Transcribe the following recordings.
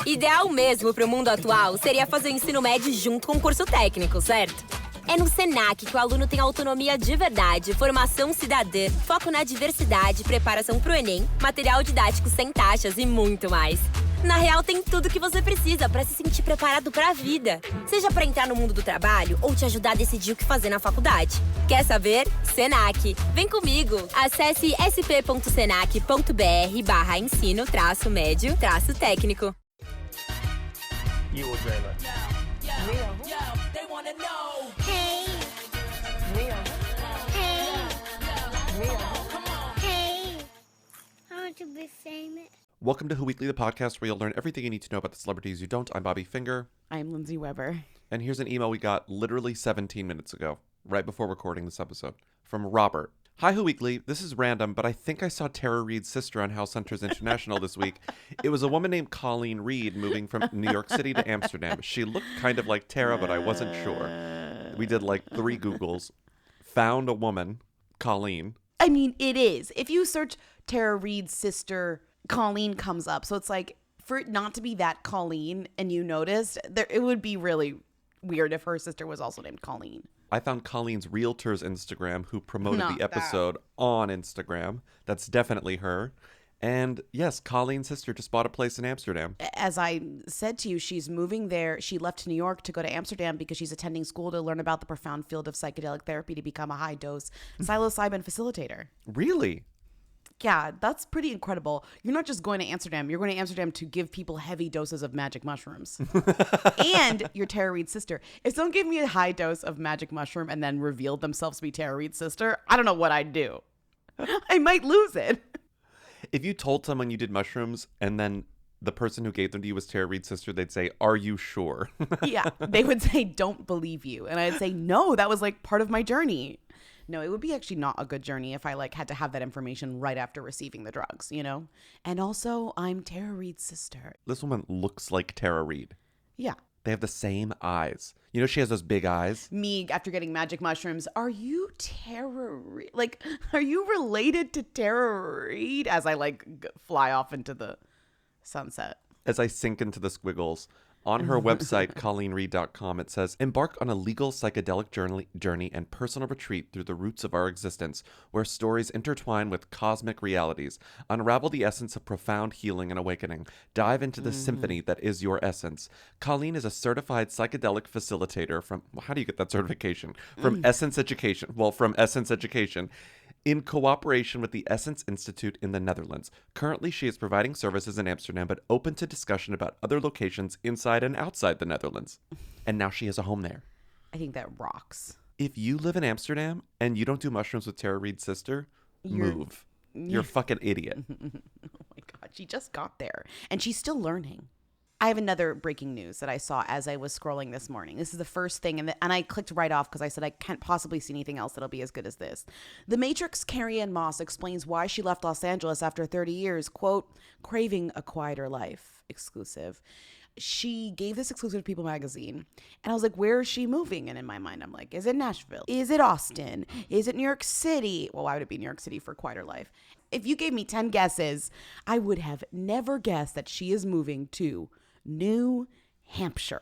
Ideal mesmo pro mundo atual seria fazer o ensino médio junto com o curso técnico, certo? É no Senac que o aluno tem autonomia de verdade, formação cidadã, foco na diversidade, preparação pro Enem, material didático sem taxas e muito mais. Na real, tem tudo que você precisa para se sentir preparado para a vida. Seja para entrar no mundo do trabalho ou te ajudar a decidir o que fazer na faculdade. Quer saber? Senac. Vem comigo. Acesse sp.senac.br/ensino-médio-técnico. You or Jayda? They wanna know. Hey, hey, I want to be famous. Welcome to Who Weekly, the podcast where you'll learn everything you need to know about the celebrities you don't. I'm Bobby Finger. I'm Lindsay Weber. And here's an email we got literally 17 minutes ago, right before recording this episode, from Robert. Hi, Who Weekly. This is random, but I think I saw Tara Reid's sister on House Hunters International this week. It was a woman named Colleen Reid moving from New York City to Amsterdam. She looked kind of like Tara, but I wasn't sure. We did like 3 Googles, found a woman, Colleen. I mean, it is. If you search Tara Reid's sister, Colleen comes up. So it's like, for it not to be that Colleen and you noticed, it would be really weird if her sister was also named Colleen. I found Colleen's realtor's Instagram, who promoted the episode on Instagram. That's definitely her. And yes, Colleen's sister just bought a place in Amsterdam. As I said to you, she's moving there. She left New York to go to Amsterdam because she's attending school to learn about the profound field of psychedelic therapy to become a high-dose psilocybin facilitator. Really? Yeah, that's pretty incredible. You're not just going to Amsterdam. You're going to Amsterdam to give people heavy doses of magic mushrooms. And you're Tara Reid's sister. If someone gave me a high dose of magic mushroom and then revealed themselves to be Tara Reid's sister, I don't know what I'd do. I might lose it. If you told someone you did mushrooms and then the person who gave them to you was Tara Reid's sister, they'd say, "Are you sure?" Yeah, they would say, "Don't believe you." And I'd say, "No, that was like part of my journey." No, it would be actually not a good journey if I like had to have that information right after receiving the drugs, you know? And also, I'm Tara Reid's sister. This woman looks like Tara Reid. Yeah. They have the same eyes. You know, she has those big eyes. Me, after getting magic mushrooms, are you Tara Reid? Like, are you related to Tara Reid? As I like fly off into the sunset. As I sink into the squiggles. On her website, ColleenReid.com, it says, "Embark on a legal psychedelic journey and personal retreat through the roots of our existence, where stories intertwine with cosmic realities. Unravel the essence of profound healing and awakening. Dive into the symphony that is your essence." Colleen is a certified psychedelic facilitator from, how do you get that certification? From Essence Education. Well, from Essence Education. In cooperation with the Essence Institute in the Netherlands. Currently, she is providing services in Amsterdam, but open to discussion about other locations inside and outside the Netherlands. And now she has a home there. I think that rocks. If you live in Amsterdam and you don't do mushrooms with Tara Reid's sister, move. You're a fucking idiot. Oh my God, she just got there. And she's still learning. I have another breaking news that I saw as I was scrolling this morning. This is the first thing, and I clicked right off because I said I can't possibly see anything else that'll be as good as this. The Matrix Carrie-Anne Moss explains why she left Los Angeles after 30 years, quote, "craving a quieter life," exclusive. She gave this exclusive to People magazine, and I was like, where is she moving? And in my mind, I'm like, is it Nashville? Is it Austin? Is it New York City? Well, why would it be New York City for a quieter life? If you gave me 10 guesses, I would have never guessed that she is moving to New Hampshire.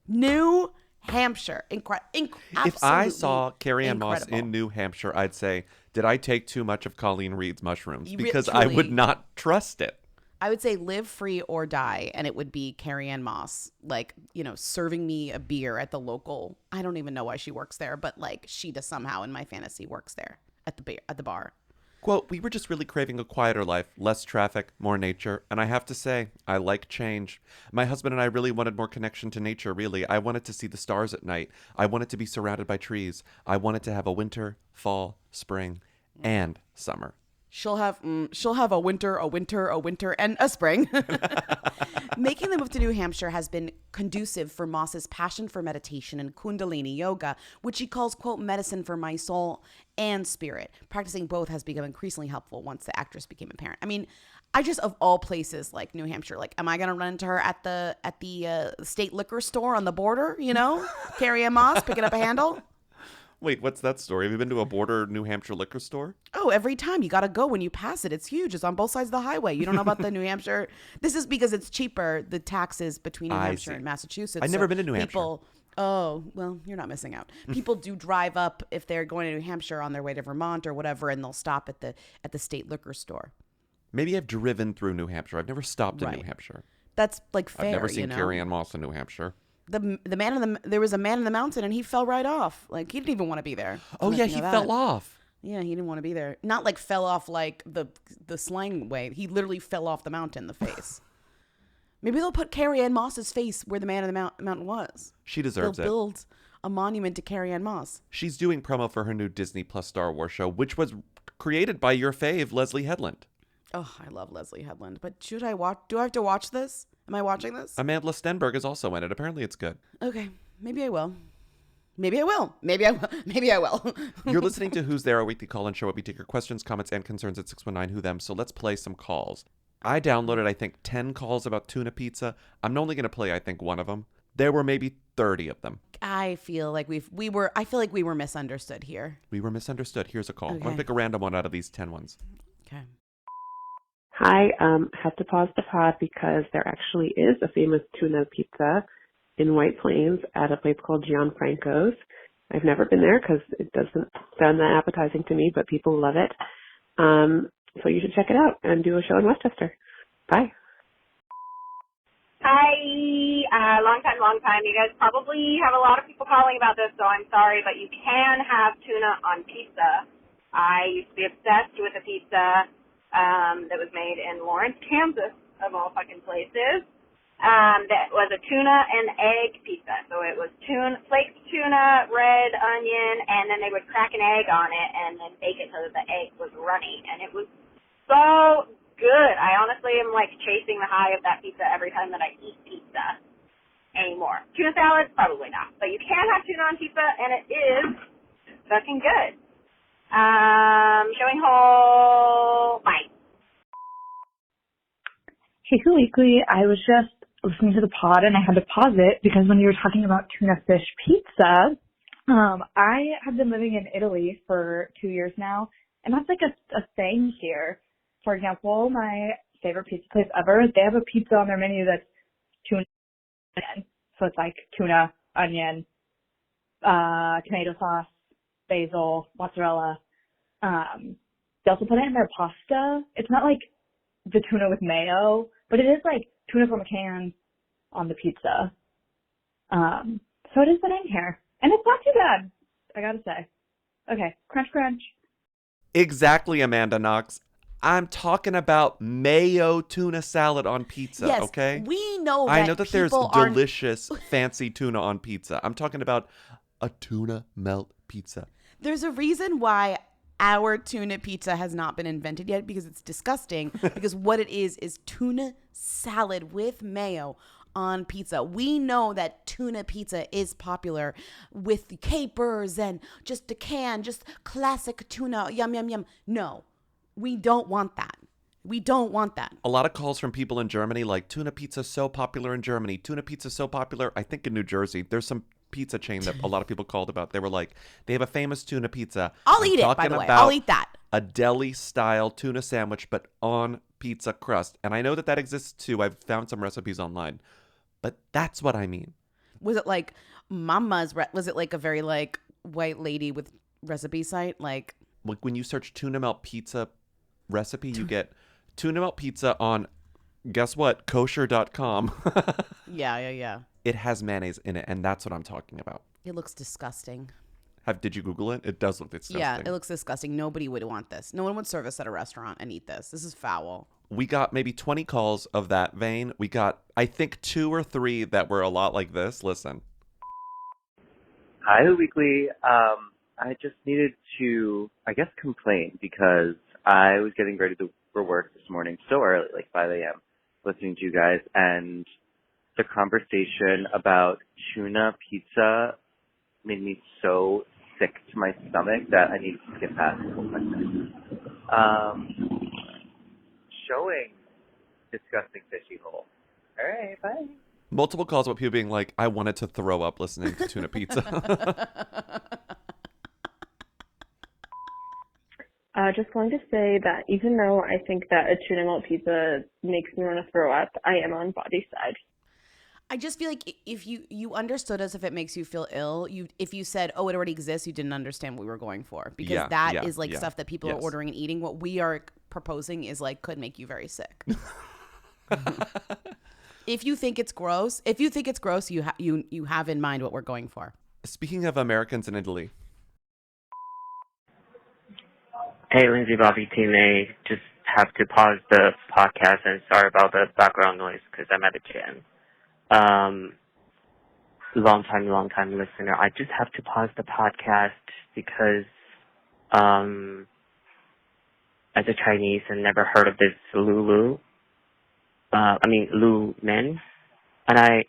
New Hampshire. If I saw Carrie-Anne Moss in New Hampshire, I'd say, did I take too much of Colleen Reid's mushrooms? Because I would not trust it. I would say live free or die, and it would be Carrie-Anne Moss, like, you know, serving me a beer at the local. I don't even know why she works there, but like she does somehow in my fantasy works there at the bar. Quote, "We were just really craving a quieter life, less traffic, more nature. And I have to say, I like change. My husband and I really wanted more connection to nature, really. I wanted to see the stars at night. I wanted to be surrounded by trees. I wanted to have a winter, fall, spring, and summer." She'll have a winter, and a spring. Making the move to New Hampshire has been conducive for Moss's passion for meditation and Kundalini yoga, which she calls, quote, "medicine for my soul and spirit." Practicing both has become increasingly helpful once the actress became a parent. I mean, I just, of all places, like New Hampshire, like, am I going to run into her at the state liquor store on the border, you know? Carrie-Anne Moss picking up a handle? Wait, what's that story? Have you been to a border New Hampshire liquor store? Oh, every time you got to go when you pass it. It's huge. It's on both sides of the highway. You don't know about the New Hampshire. This is because it's cheaper, the taxes between New Hampshire and Massachusetts. I've never been to New Hampshire. Oh, well, you're not missing out. People do drive up if they're going to New Hampshire on their way to Vermont or whatever, and they'll stop at the state liquor store. Maybe I've driven through New Hampshire. I've never stopped in New Hampshire. That's like fair. I've never seen Carrie-Anne Moss in New Hampshire. There was a man in the mountain and he fell right off. Like he didn't even want to be there. Oh yeah, he fell off. Yeah, he didn't want to be there. Not like fell off like the slang way. He literally fell off the mountain, the face. Maybe they'll put Carrie-Anne Moss's face where the man in the mountain was. She deserves They'll build a monument to Carrie-Anne Moss. She's doing promo for her new Disney Plus Star Wars show, which was created by your fave, Leslie Headland. Oh, I love Leslie Headland. But should I watch? Do I have to watch this? Am I watching this? Amanda Stenberg is also in it. Apparently it's good. Okay, maybe I will. Maybe I will. Maybe I will. Maybe I will. You're listening to Who's There, a weekly call-in show where we take your questions, comments, and concerns at 619 Who Them. So let's play some calls. I downloaded, I think, 10 calls about tuna pizza. I'm only going to play, I think, one of them. There were maybe 30 of them. I feel like we were misunderstood here. We were misunderstood. Here's a call. Okay. I'm going to pick a random one out of these 10 ones. Okay. Hi, have to pause the pod because there actually is a famous tuna pizza in White Plains at a place called Gianfranco's. I've never been there because it doesn't sound that appetizing to me, but people love it. So you should check it out and do a show in Westchester. Bye. Hi, long time. You guys probably have a lot of people calling about this, so I'm sorry, but you can have tuna on pizza. I used to be obsessed with a pizza that was made in Lawrence, Kansas, of all fucking places. That was a tuna and egg pizza. So it was flaked tuna, red onion, and then they would crack an egg on it and then bake it so that the egg was runny. And it was so good. I honestly am like chasing the high of that pizza every time that I eat pizza anymore. Tuna salad, probably not. But you can have tuna on pizza, and it is fucking good. Showing whole. Bye. Hey, Who Weekly. I was just listening to the pod and I had to pause it because when you were talking about tuna fish pizza, I have been living in Italy for 2 years now, and that's like a thing here. For example, my favorite pizza place ever, they have a pizza on their menu that's tuna onion. So it's like tuna, onion, tomato sauce, basil, mozzarella. They also put it in their pasta. It's not like the tuna with mayo, but it is like tuna from a can on the pizza. So it is the name here. And it's not too bad, I gotta say. Okay, crunch, crunch. Exactly, Amanda Knox. I'm talking about mayo tuna salad on pizza, yes, okay? We know that I know that there's delicious, fancy tuna on pizza. I'm talking about a tuna melt pizza. There's a reason why our tuna pizza has not been invented yet, because it's disgusting. Because what it is tuna salad with mayo on pizza. We know that tuna pizza is popular with the capers and just a can, just classic tuna, yum, yum, yum. No, we don't want that. We don't want that. A lot of calls from people in Germany like, tuna pizza so popular in Germany. Tuna pizza so popular, I think in New Jersey. There's some pizza chain that a lot of people called about. They were like, they have a famous tuna pizza. I'll eat it, by the way. I'll eat that. A deli-style tuna sandwich, but on pizza crust. And I know that exists too. I've found some recipes online. But that's what I mean. Was it like Mama's? Was it like a very like white lady with recipe site? Like when you search tuna melt pizza recipe, you get tuna melt pizza on, guess what, kosher.com. Yeah. It has mayonnaise in it, and that's what I'm talking about. It looks disgusting. Did you Google it? It does look disgusting. Yeah, it looks disgusting. Nobody would want this. No one would serve us at a restaurant and eat this. This is foul. We got maybe 20 calls of that vein. We got, I think, 2 or 3 that were a lot like this. Listen. Hi, Who Weekly. I just needed to, I guess, complain because I was getting ready for work this morning so early, like 5 a.m., listening to you guys, and the conversation about tuna pizza made me so sick to my stomach that I needed to skip past the whole segment. Showing disgusting fishy hole. All right, bye. Multiple calls about people being like, I wanted to throw up listening to tuna pizza. Just going to say that even though I think that a tuna melt pizza makes me want to throw up, I am on Body's side. I just feel like if you understood us, if it makes you feel ill, if you said, oh, it already exists, you didn't understand what we were going for, because that is like stuff that people are ordering and eating. What we are proposing is like could make you very sick. If you think it's gross, you have in mind what we're going for. Speaking of Americans in Italy. Hey, Lindsay, Bobby, Team A. Just have to pause the podcast, and sorry about the background noise because I'm at the gym. Long time listener. I just have to pause the podcast because as a Chinese and never heard of this Lu Men. And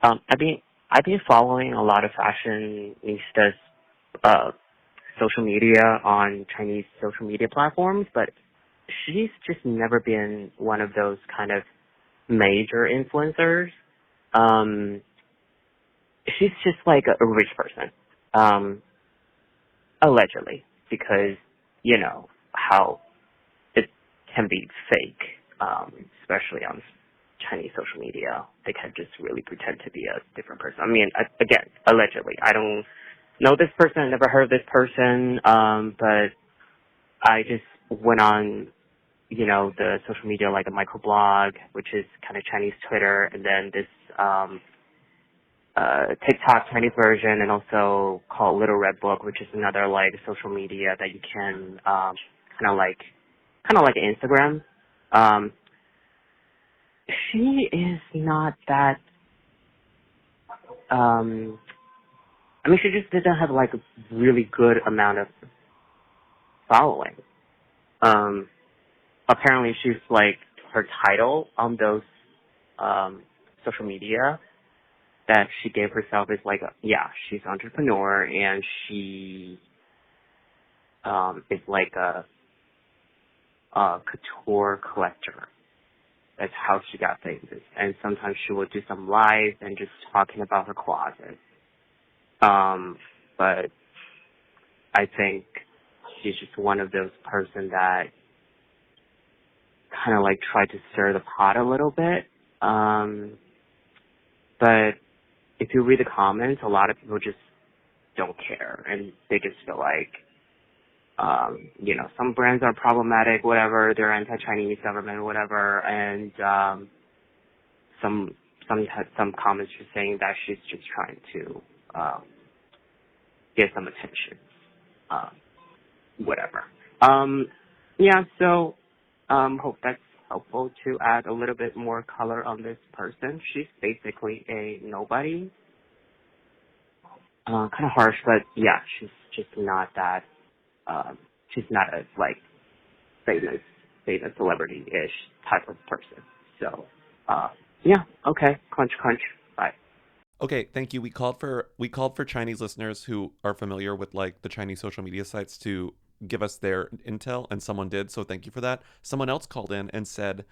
I've been following a lot of fashionistas social media on Chinese social media platforms, but she's just never been one of those kind of major influencers. She's just like a rich person, allegedly, because you know how it can be fake, especially on Chinese social media. They can just really pretend to be a different person. I mean, again, allegedly. I don't know this person. I never heard of this person, but I just went on, you know, the social media like a microblog, which is kind of Chinese Twitter, and then this TikTok Chinese version, and also called Little Red Book, which is another like social media that you can kind of like Instagram. She is not that. I mean, she just doesn't have like a really good amount of following. Apparently, she's like her title on those social media that she gave herself is like, she's an entrepreneur, and she is like a couture collector. That's how she got famous. And sometimes she will do some live and just talking about her closet. But I think she's just one of those person that kind of like tried to stir the pot a little bit. But if you read the comments, a lot of people just don't care, and they just feel like, you know, some brands are problematic, whatever, they're anti-Chinese government, whatever, and some comments just saying that she's just trying to get some attention, whatever. So hope that's helpful to add a little bit more color on this person. She's basically a nobody. Kind of harsh, but yeah, she's just not that. She's not a like famous celebrity-ish type of person. So okay, crunch, bye. Okay, thank you. We called for Chinese listeners who are familiar with like the Chinese social media sites to give us their intel, and someone did, so thank you for that. Someone else called in and said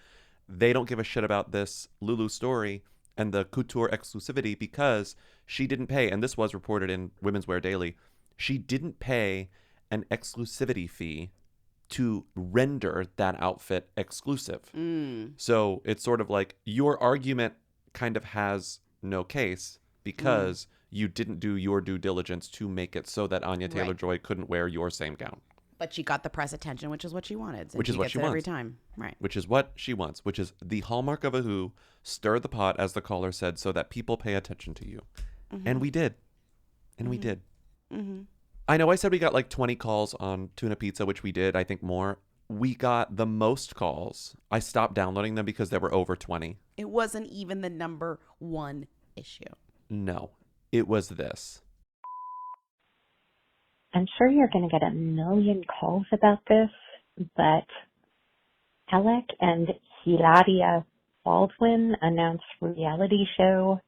they don't give a shit about this Lulu story and the couture exclusivity because she didn't pay, and this was reported in Women's Wear Daily, she didn't pay an exclusivity fee to render that outfit exclusive. So it's sort of like your argument kind of has no case because you didn't do your due diligence to make it so that Anya Taylor-Joy couldn't wear your same gown. But she got the press attention, which is what she wanted. Which is what she wants every time, right? Which is what she wants. Which is the hallmark of a Who. Stir the pot, as the caller said, so that people pay attention to you. And we did. We did. I know I said we got like 20 calls on tuna pizza, which we did. I think more. We got the most calls. I stopped downloading them because there were over 20. It wasn't even the number one issue. No, it was this. I'm sure you're going to get a million calls about this, but Alec and Hilaria Baldwin announced a reality show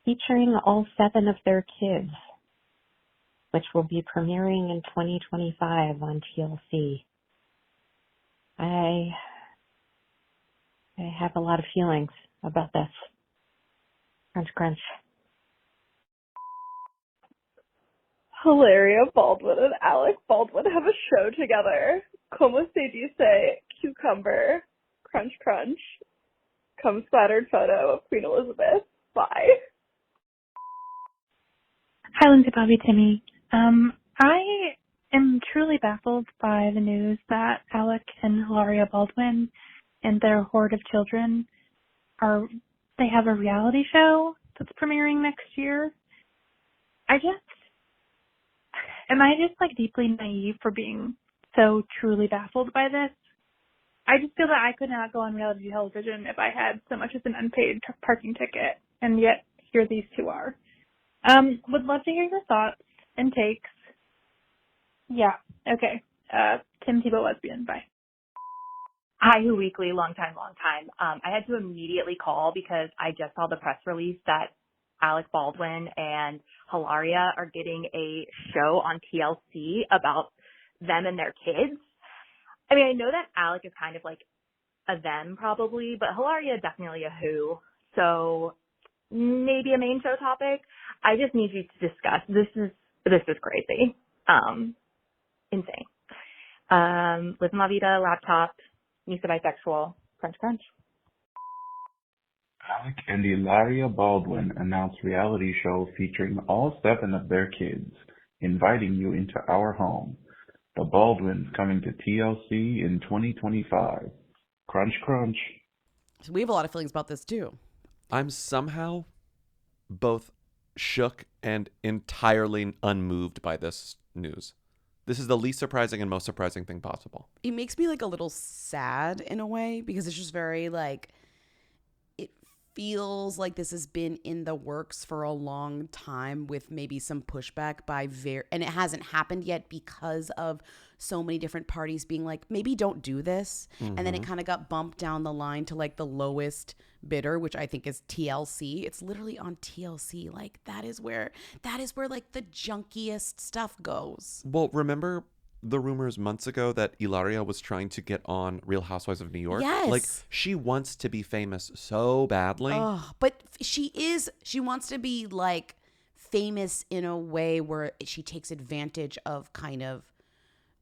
featuring all 7 of their kids, which will be premiering in 2025 on TLC. I have a lot of feelings about this. Crunch, crunch. Hilaria Baldwin and Alec Baldwin have a show together. Como se dice cucumber? Crunch, crunch. Come splattered photo of Queen Elizabeth. Bye. Hi, Lindsay, Bobby, Timmy. I am truly baffled by the news that Alec and Hilaria Baldwin and their horde of children they have a reality show that's premiering next year. Am I just like deeply naive for being so truly baffled by this? I just feel that I could not go on reality television if I had so much as an unpaid parking ticket, and yet here these two are. Would love to hear your thoughts and takes. Yeah, okay. Tim Tebow lesbian, bye. Hi, Who Weekly, long time. I had to immediately call because I just saw the press release that Alec Baldwin and Hilaria are getting a show on TLC about them and their kids. I mean, I know that Alec is kind of like a them probably, but Hilaria definitely a who. So maybe a main show topic. I just need you to discuss. This is crazy. Insane. Live in La Vida, laptop, Nisa bisexual, crunch, crunch. Alec and Hilaria Baldwin announced reality show featuring all 7 of their kids, inviting you into our home. The Baldwins coming to TLC in 2025. Crunch, crunch. So we have a lot of feelings about this too. I'm somehow both shook and entirely unmoved by this news. This is the least surprising and most surprising thing possible. It makes me like a little sad in a way because it's just very like, it feels like this has been in the works for a long time with maybe some pushback and it hasn't happened yet because of so many different parties being like, maybe don't do this. Mm-hmm. And then it kind of got bumped down the line to like the lowest bidder, which I think is TLC. It's literally on TLC. Like that is where like the junkiest stuff goes. Well, remember the rumors months ago that Hilaria was trying to get on Real Housewives of New York? Yes. Like she wants to be famous so badly. Oh, but she wants to be like famous in a way where she takes advantage of kind of,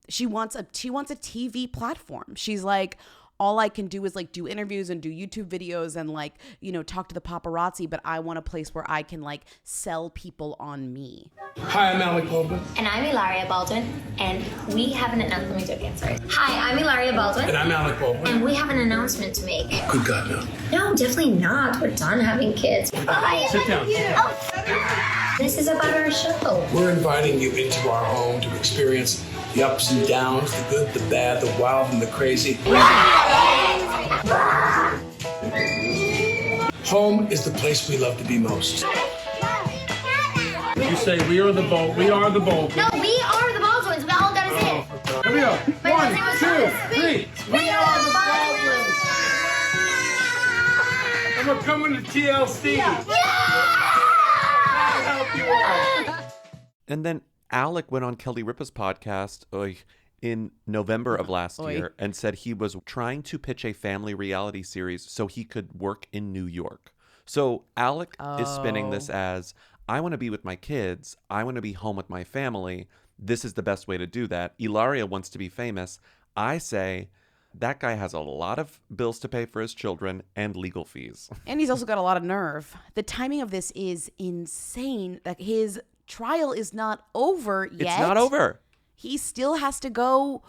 she wants a TV platform. She's like, all I can do is like do interviews and do YouTube videos and like, you know, talk to the paparazzi, but I want a place where I can like sell people on me. Hi, I'm Alec Baldwin. And I'm Hilaria Baldwin, and we have an announcement. Let me do it again, sorry. Hi, I'm Hilaria Baldwin. And I'm Alec Baldwin. And we have an announcement to make. Good God, no. No, definitely not. We're done having kids. Bye. Sit down. Oh. This is about our show. We're inviting you into our home to experience the ups and downs, the good, the bad, the wild, and the crazy. Home is the place we love to be most. You say we are the Baldwins. No, we are the Baldwins. We all gotta say it. Here we go. 1, 2, 3. We are the Baldwins. And we're coming to TLC. Yeah! I'll help you all. And then Alec went on Kelly Ripa's podcast in November of last year and said he was trying to pitch a family reality series so he could work in New York. So Alec is spinning this as, I want to be with my kids. I want to be home with my family. This is the best way to do that. Hilaria wants to be famous. I say that guy has a lot of bills to pay for his children and legal fees. And he's also got a lot of nerve. The timing of this is insane. Like his trial is not over yet. It's not over. He still has to go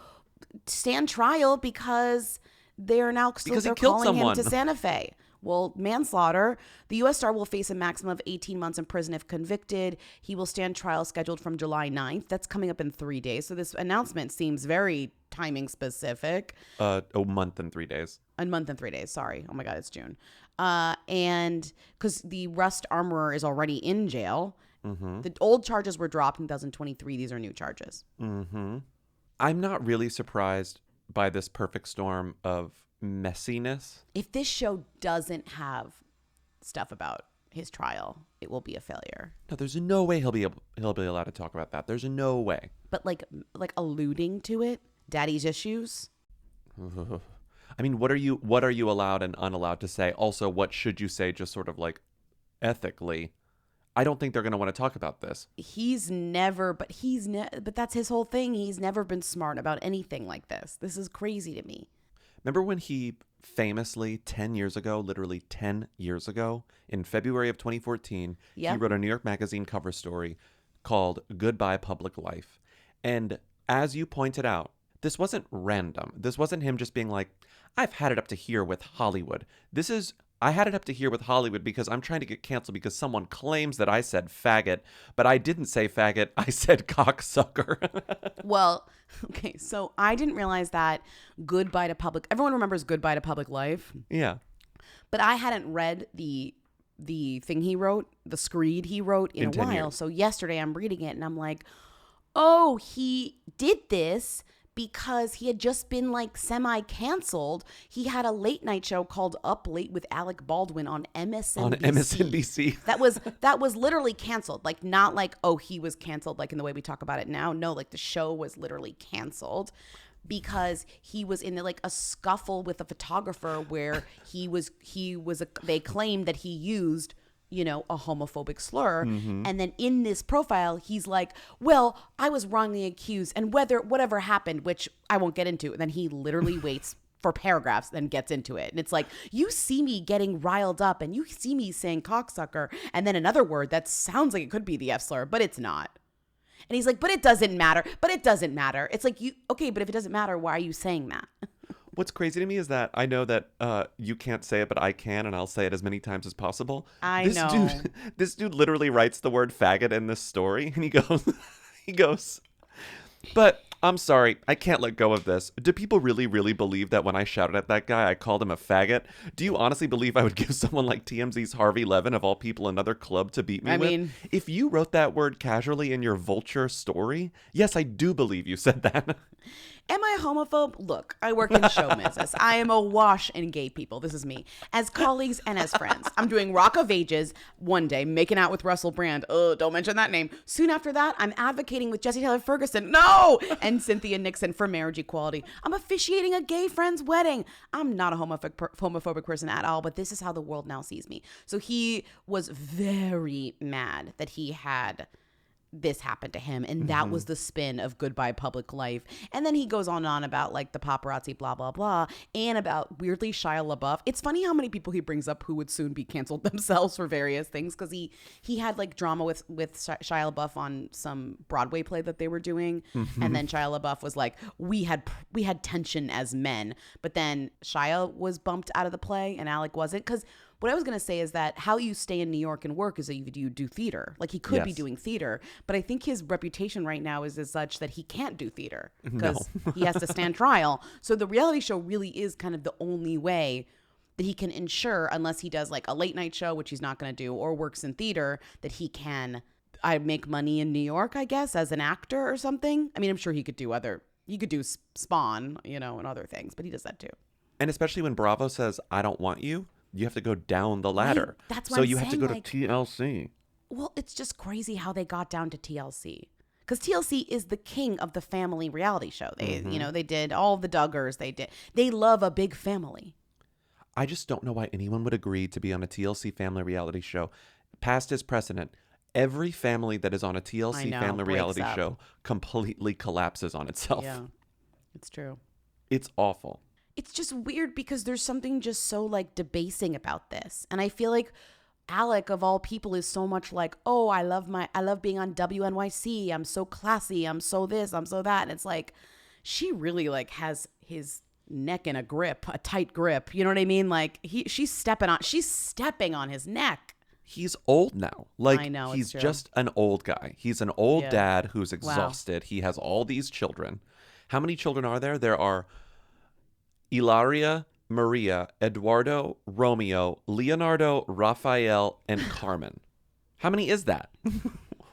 stand trial because they're calling him to Santa Fe. Well, manslaughter. The U.S. star will face a maximum of 18 months in prison if convicted. He will stand trial scheduled from July 9th. That's coming up in 3 days. So this announcement seems very timing specific. A month and 3 days. A month and 3 days. Sorry. Oh my God, it's June. And because the Rust armorer is already in jail. Mm-hmm. The old charges were dropped in 2023. These are new charges. Mm-hmm. I'm not really surprised by this perfect storm of messiness. If this show doesn't have stuff about his trial, it will be a failure. No, there's no way he'll be allowed to talk about that. There's no way. But like alluding to it, daddy's issues. I mean, what are you allowed and unallowed to say? Also, what should you say just sort of like ethically? I don't think they're going to want to talk about this. But that's his whole thing. He's never been smart about anything like this. This is crazy to me. Remember when he famously 10 years ago, literally 10 years ago, in February of 2014, he wrote a New York Magazine cover story called Goodbye Public Life. And as you pointed out, this wasn't random. This wasn't him just being like, I've had it up to here with Hollywood. I had it up to here with Hollywood because I'm trying to get canceled because someone claims that I said faggot, but I didn't say faggot. I said cocksucker. Well, okay, so I didn't realize that Goodbye to Public... Everyone remembers Goodbye to Public Life. Yeah. But I hadn't read the thing he wrote, the screed he wrote in a while. Years. So yesterday I'm reading it and I'm like, oh, he did this because he had just been like semi-canceled. He had a late night show called Up Late with Alec Baldwin on MSNBC. On MSNBC. That was literally canceled. Like, not like, oh, he was canceled like in the way we talk about it now. No, like the show was literally canceled because he was in a scuffle with a photographer where they claimed that he used a homophobic slur. Mm-hmm. And then in this profile, he's like, well, I was wrongly accused and whatever happened, which I won't get into. And then he literally waits for paragraphs, then gets into it. And it's like, you see me getting riled up and you see me saying cocksucker. And then another word that sounds like it could be the F slur, but it's not. And he's like, but it doesn't matter. It's like, okay, but if it doesn't matter, why are you saying that? What's crazy to me is that I know that you can't say it, but I can, and I'll say it as many times as possible. This dude literally writes the word faggot in this story, and he goes, but I'm sorry, I can't let go of this. Do people really, really believe that when I shouted at that guy, I called him a faggot? Do you honestly believe I would give someone like TMZ's Harvey Levin, of all people, another club to beat me with? If you wrote that word casually in your Vulture story, yes, I do believe you said that. Am I a homophobe? Look, I work in show business. I am awash in gay people. This is me. As colleagues and as friends. I'm doing Rock of Ages one day, making out with Russell Brand. Oh, don't mention that name. Soon after that, I'm advocating with Jesse Taylor Ferguson. No! And Cynthia Nixon for marriage equality. I'm officiating a gay friend's wedding. I'm not a homophobic person at all, but this is how the world now sees me. So he was very mad that he had this happened to him, and that was the spin of Goodbye Public Life. And then he goes on and on about like the paparazzi blah blah blah, and about weirdly Shia LaBeouf. It's funny how many people he brings up who would soon be canceled themselves for various things, because he had like drama with Shia LaBeouf on some Broadway play that they were doing, and then Shia LaBeouf was like, we had tension as men, but then Shia was bumped out of the play and Alec wasn't. Because what I was going to say is that how you stay in New York and work is that you do theater. Like, he could be doing theater, but I think his reputation right now is as such that he can't do theater because he has to stand trial. So the reality show really is kind of the only way that he can ensure, unless he does like a late night show, which he's not going to do, or works in theater, that he can make money in New York, I guess, as an actor or something. I mean, I'm sure he could do Spawn, and other things, but he does that too. And especially when Bravo says, I don't want you, you have to go down the ladder. Right. That's what so I'm you have to saying, go to TLC. Well, it's just crazy how they got down to TLC. Because TLC is the king of the family reality show. They, they did all the Duggars. They love a big family. I just don't know why anyone would agree to be on a TLC family reality show. Past is precedent. Every family that is on a TLC family reality show completely collapses on itself. Yeah, it's true. It's awful. It's just weird because there's something just so like debasing about this. And I feel like Alec, of all people, is so much like, oh, I love being on WNYC. I'm so classy. I'm so this, I'm so that. And it's like, she really like has his neck in a tight grip. You know what I mean? Like she's stepping on his neck. He's old now. Like, I know, he's just an old guy. He's an old dad who's exhausted. Wow. He has all these children. How many children are there? There are Hilaria, Maria, Eduardo, Romeo, Leonardo, Raphael, and Carmen. How many is that?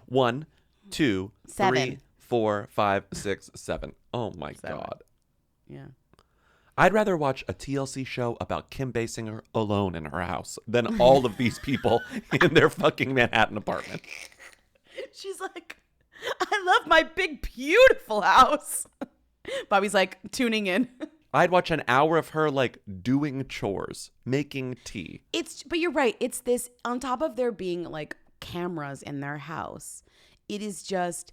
1, 2, 7. 3, 4, 5, 6, 7. Oh my 7. God. Yeah. I'd rather watch a TLC show about Kim Basinger alone in her house than all of these people in their fucking Manhattan apartment. She's like, I love my big, beautiful house. Bobby's like tuning in. I'd watch an hour of her like doing chores, making tea. But you're right. It's this, on top of there being like cameras in their house. It is just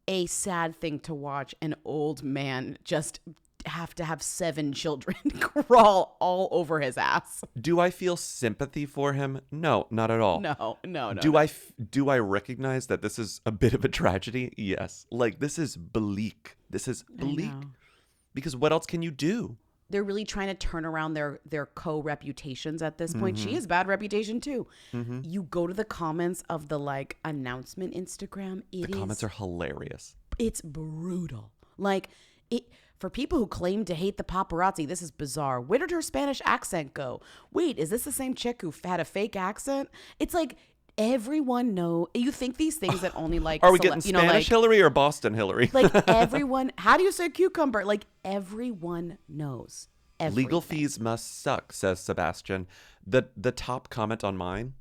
a sad thing to watch an old man just have to have 7 children crawl all over his ass. Do I feel sympathy for him? No, not at all. No. Do I recognize that this is a bit of a tragedy? Yes. Like, this is bleak. Because what else can you do? They're really trying to turn around their co-reputations at this point. She has bad reputation too. You go to the comments of the like announcement Instagram. The comments are hilarious. It's brutal. Like it. For people who claim to hate the paparazzi, this is bizarre. Where did her Spanish accent go? Wait, is this the same chick who had a fake accent? It's like everyone know. You think these things that only like are we getting Spanish Hillary or Boston Hillary? Like everyone. How do you say cucumber? Like everyone knows. Everything. Legal fees must suck, says Sebastian. The top comment on mine,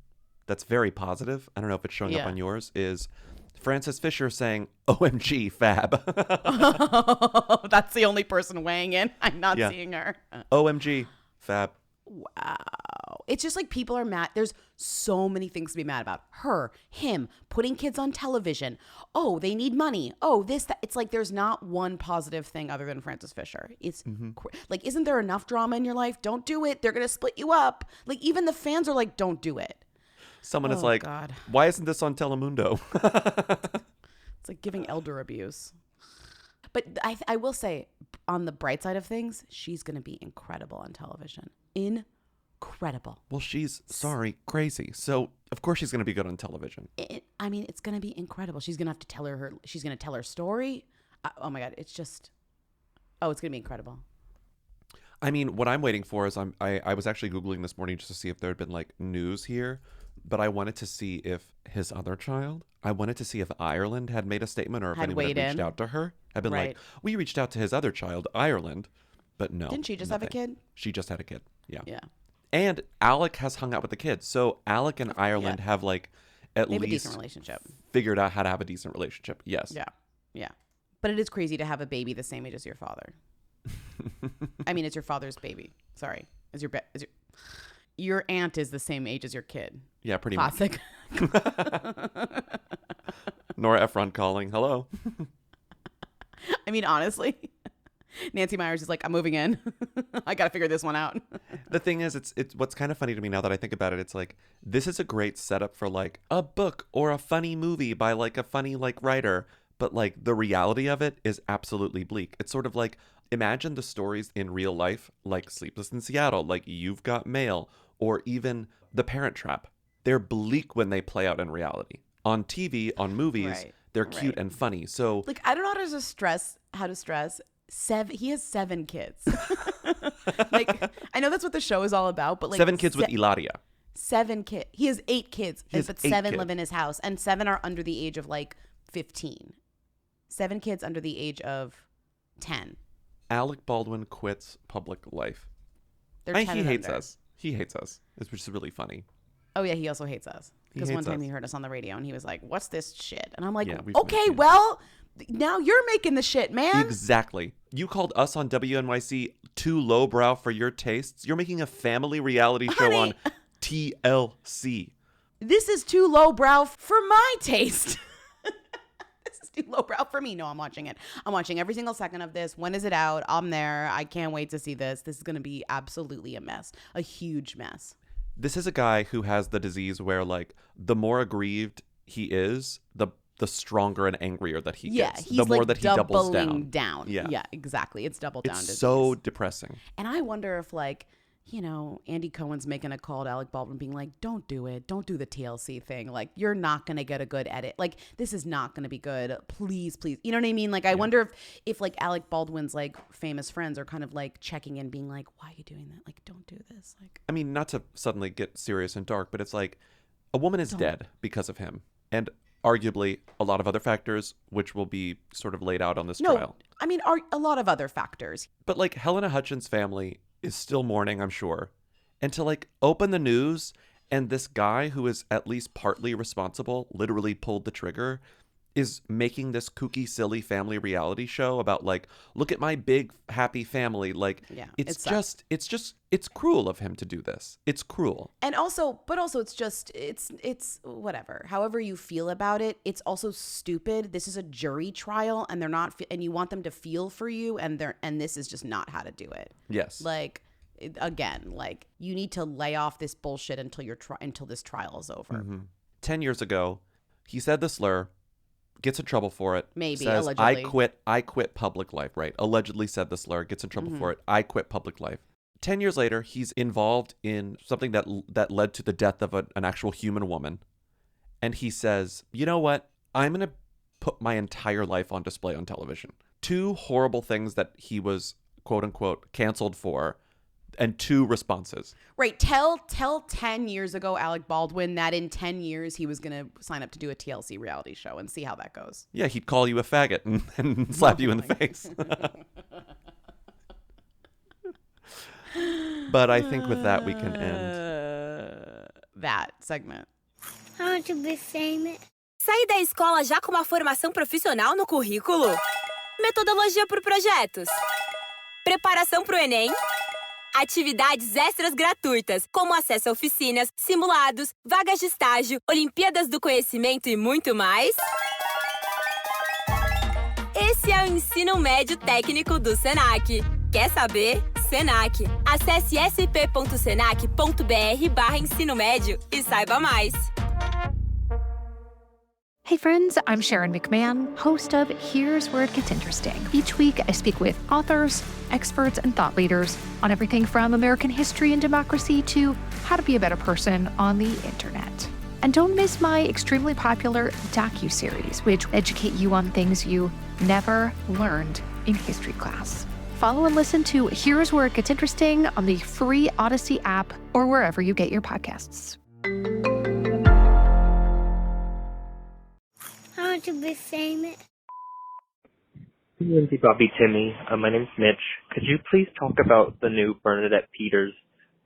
that's very positive. I don't know if it's showing up on yours. Is Frances Fisher saying, "OMG, fab." That's the only person weighing in. I'm not seeing her. OMG, fab. Wow. It's just like people are mad. There's so many things to be mad about. Her, him, putting kids on television. Oh, they need money. Oh, this, that. It's like there's not one positive thing other than Frances Fisher. It's like, isn't there enough drama in your life? Don't do it. They're going to split you up. Like, even the fans are like, don't do it. Someone is like, God. Why isn't this on Telemundo? It's like giving elder abuse. But I will say, on the bright side of things, she's going to be incredible on television. Incredible. Well, she's, crazy. So, of course she's going to be good on television. It's going to be incredible. She's going to have to tell she's going to tell her story. Oh my God. It's going to be incredible. I mean, what I'm waiting for is I was actually Googling this morning just to see if there had been like news here, but I wanted to see if his other child, I wanted to see if Ireland had made a statement or if anyone had reached out to her. I've been like, we reached out to his other child, Ireland, but no. Didn't she just have a kid? She just had a kid. Yeah. Yeah. And Alec has hung out with the kids. So Alec and Ireland have like at least a decent relationship. Figured out how to have a decent relationship. Yes. Yeah. Yeah. But it is crazy to have a baby the same age as your father. I mean, it's your father's baby. Sorry. Your aunt is the same age as your kid. Yeah, pretty Classic. much. Nora Efron calling. Hello. I mean, honestly, Nancy Myers is like, I'm moving in. I got to figure this one out. The thing is, it's what's kind of funny to me now that I think about it. It's like, this is a great setup for like a book or a funny movie by like a funny like writer. But like the reality of it is absolutely bleak. It's sort of like, imagine the stories in real life, like Sleepless in Seattle, like You've Got Mail, or even The Parent Trap. They're bleak when they play out in reality. On TV, on movies, they're cute and funny. So, like, I don't know how to stress. He has 7 kids. Like, I know that's what the show is all about, but like 7 kids with Hilaria. 7 kids. He has 8 kids, but 7 live in his house, and 7 are under the age of like 15. 7 kids under the age of 10. Alec Baldwin quits public life. He hates us. He hates us, which is really funny. Oh, yeah, he also hates us. Because one time he heard us on the radio and he was like, what's this shit? And I'm like, okay, well, now you're making the shit, man. Exactly. You called us on WNYC too lowbrow for your tastes. You're making a family reality show on TLC. This is too lowbrow for my taste. Too lowbrow for me. No, I'm watching it. I'm watching every single second of this. When is it out? I'm there. I can't wait to see this. This is going to be absolutely a mess. A huge mess. This is a guy who has the disease where, like, the more aggrieved he is, the stronger and angrier that he gets. He's the more like that he doubles down. Yeah, exactly. It's double down. It's so depressing. And I wonder if, like, you know, Andy Cohen's making a call to Alec Baldwin being like, don't do it. Don't do the TLC thing. Like, you're not going to get a good edit. Like, this is not going to be good. Please, please. You know what I mean? Like, I wonder if like Alec Baldwin's like famous friends are kind of like checking in being like, why are you doing that? Like, don't do this. Like, I mean, not to suddenly get serious and dark, but it's like a woman is dead because of him. And arguably a lot of other factors, which will be sort of laid out on this trial. I mean, a lot of other factors. But like Helena Hutchins' family is still mourning, I'm sure. And to like open the news and this guy who is at least partly responsible literally pulled the trigger, is making this kooky, silly family reality show about like, look at my big happy family. Like, Yeah, it's cruel of him to do this. It's cruel. And also, it's whatever. However you feel about it, it's also stupid. This is a jury trial, and they're not, and you want them to feel for you, and this is just not how to do it. Yes. Like, again, like you need to lay off this bullshit until this trial is over. Mm-hmm. 10 years ago, he said the slur. Gets in trouble for it. Maybe, says, allegedly. I quit public life, right? Allegedly said the slur, gets in trouble for it. I quit public life. 10 years later, he's involved in something that led to the death of an actual human woman. And he says, you know what? I'm going to put my entire life on display on television. 2 horrible things that he was, quote unquote, canceled for, and 2 responses. Right. Tell 10 years ago, Alec Baldwin, that in 10 years he was going to sign up to do a TLC reality show and see how that goes. Yeah, he'd call you a faggot and slap you in the face. But I think with that we can end that segment. I want to be famous. Sair da escola já com uma formação profissional no currículo? Metodologia por projetos. Preparação pro Enem. Atividades extras gratuitas, como acesso a oficinas, simulados, vagas de estágio, Olimpíadas do Conhecimento e muito mais. Esse é o Ensino Médio Técnico do Senac. Quer saber? Senac. Acesse sp.senac.br/ensino médio e saiba mais. Hey friends, I'm Sharon McMahon, host of Here's Where It Gets Interesting. Each week, I speak with authors, experts, and thought leaders on everything from American history and democracy to how to be a better person on the internet. And don't miss my extremely popular docuseries, which educate you on things you never learned in history class. Follow and listen to Here's Where It Gets Interesting on the free Odyssey app or wherever you get your podcasts. I want to be famous. Lindsay, Bobby, Timmy. My name's Mitch. Could you please talk about the new Bernadette Peters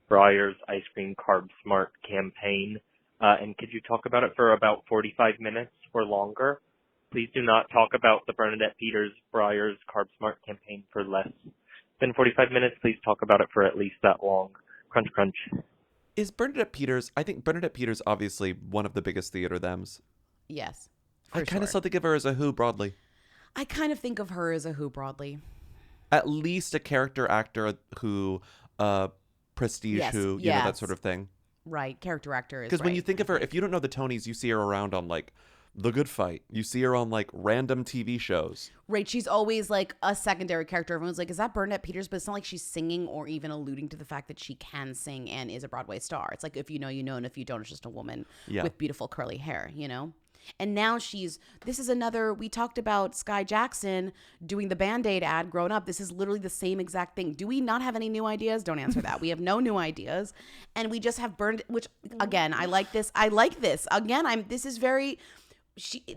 Breyers Ice Cream Carb Smart campaign? And could you talk about it for about 45 minutes or longer? Please do not talk about the Bernadette Peters Breyers Carb Smart campaign for less than 45 minutes. Please talk about it for at least that long. Crunch, crunch. Is Bernadette Peters, I think Bernadette Peters obviously one of the biggest theater thems. Yes. I kind of still think of her as a Who broadly. I kind of think of her as a Who broadly. At least a character actor Who, prestige Who, you know, that sort of thing. Right, character actor is Because when you think of her, if you don't know the Tonys, you see her around on like The Good Fight. You see her on like random TV shows. Right, she's always like a secondary character. Everyone's like, is that Bernadette Peters? But it's not like she's singing or even alluding to the fact that she can sing and is a Broadway star. It's like, if you know, you know, and if you don't, it's just a woman with beautiful curly hair, you know? And now this is another, we talked about Sky Jackson doing the Band-Aid ad growing up. This is literally the same exact thing. Do we not have any new ideas? Don't answer that. We have no new ideas. And we just have which again, I like this. Again, this is very,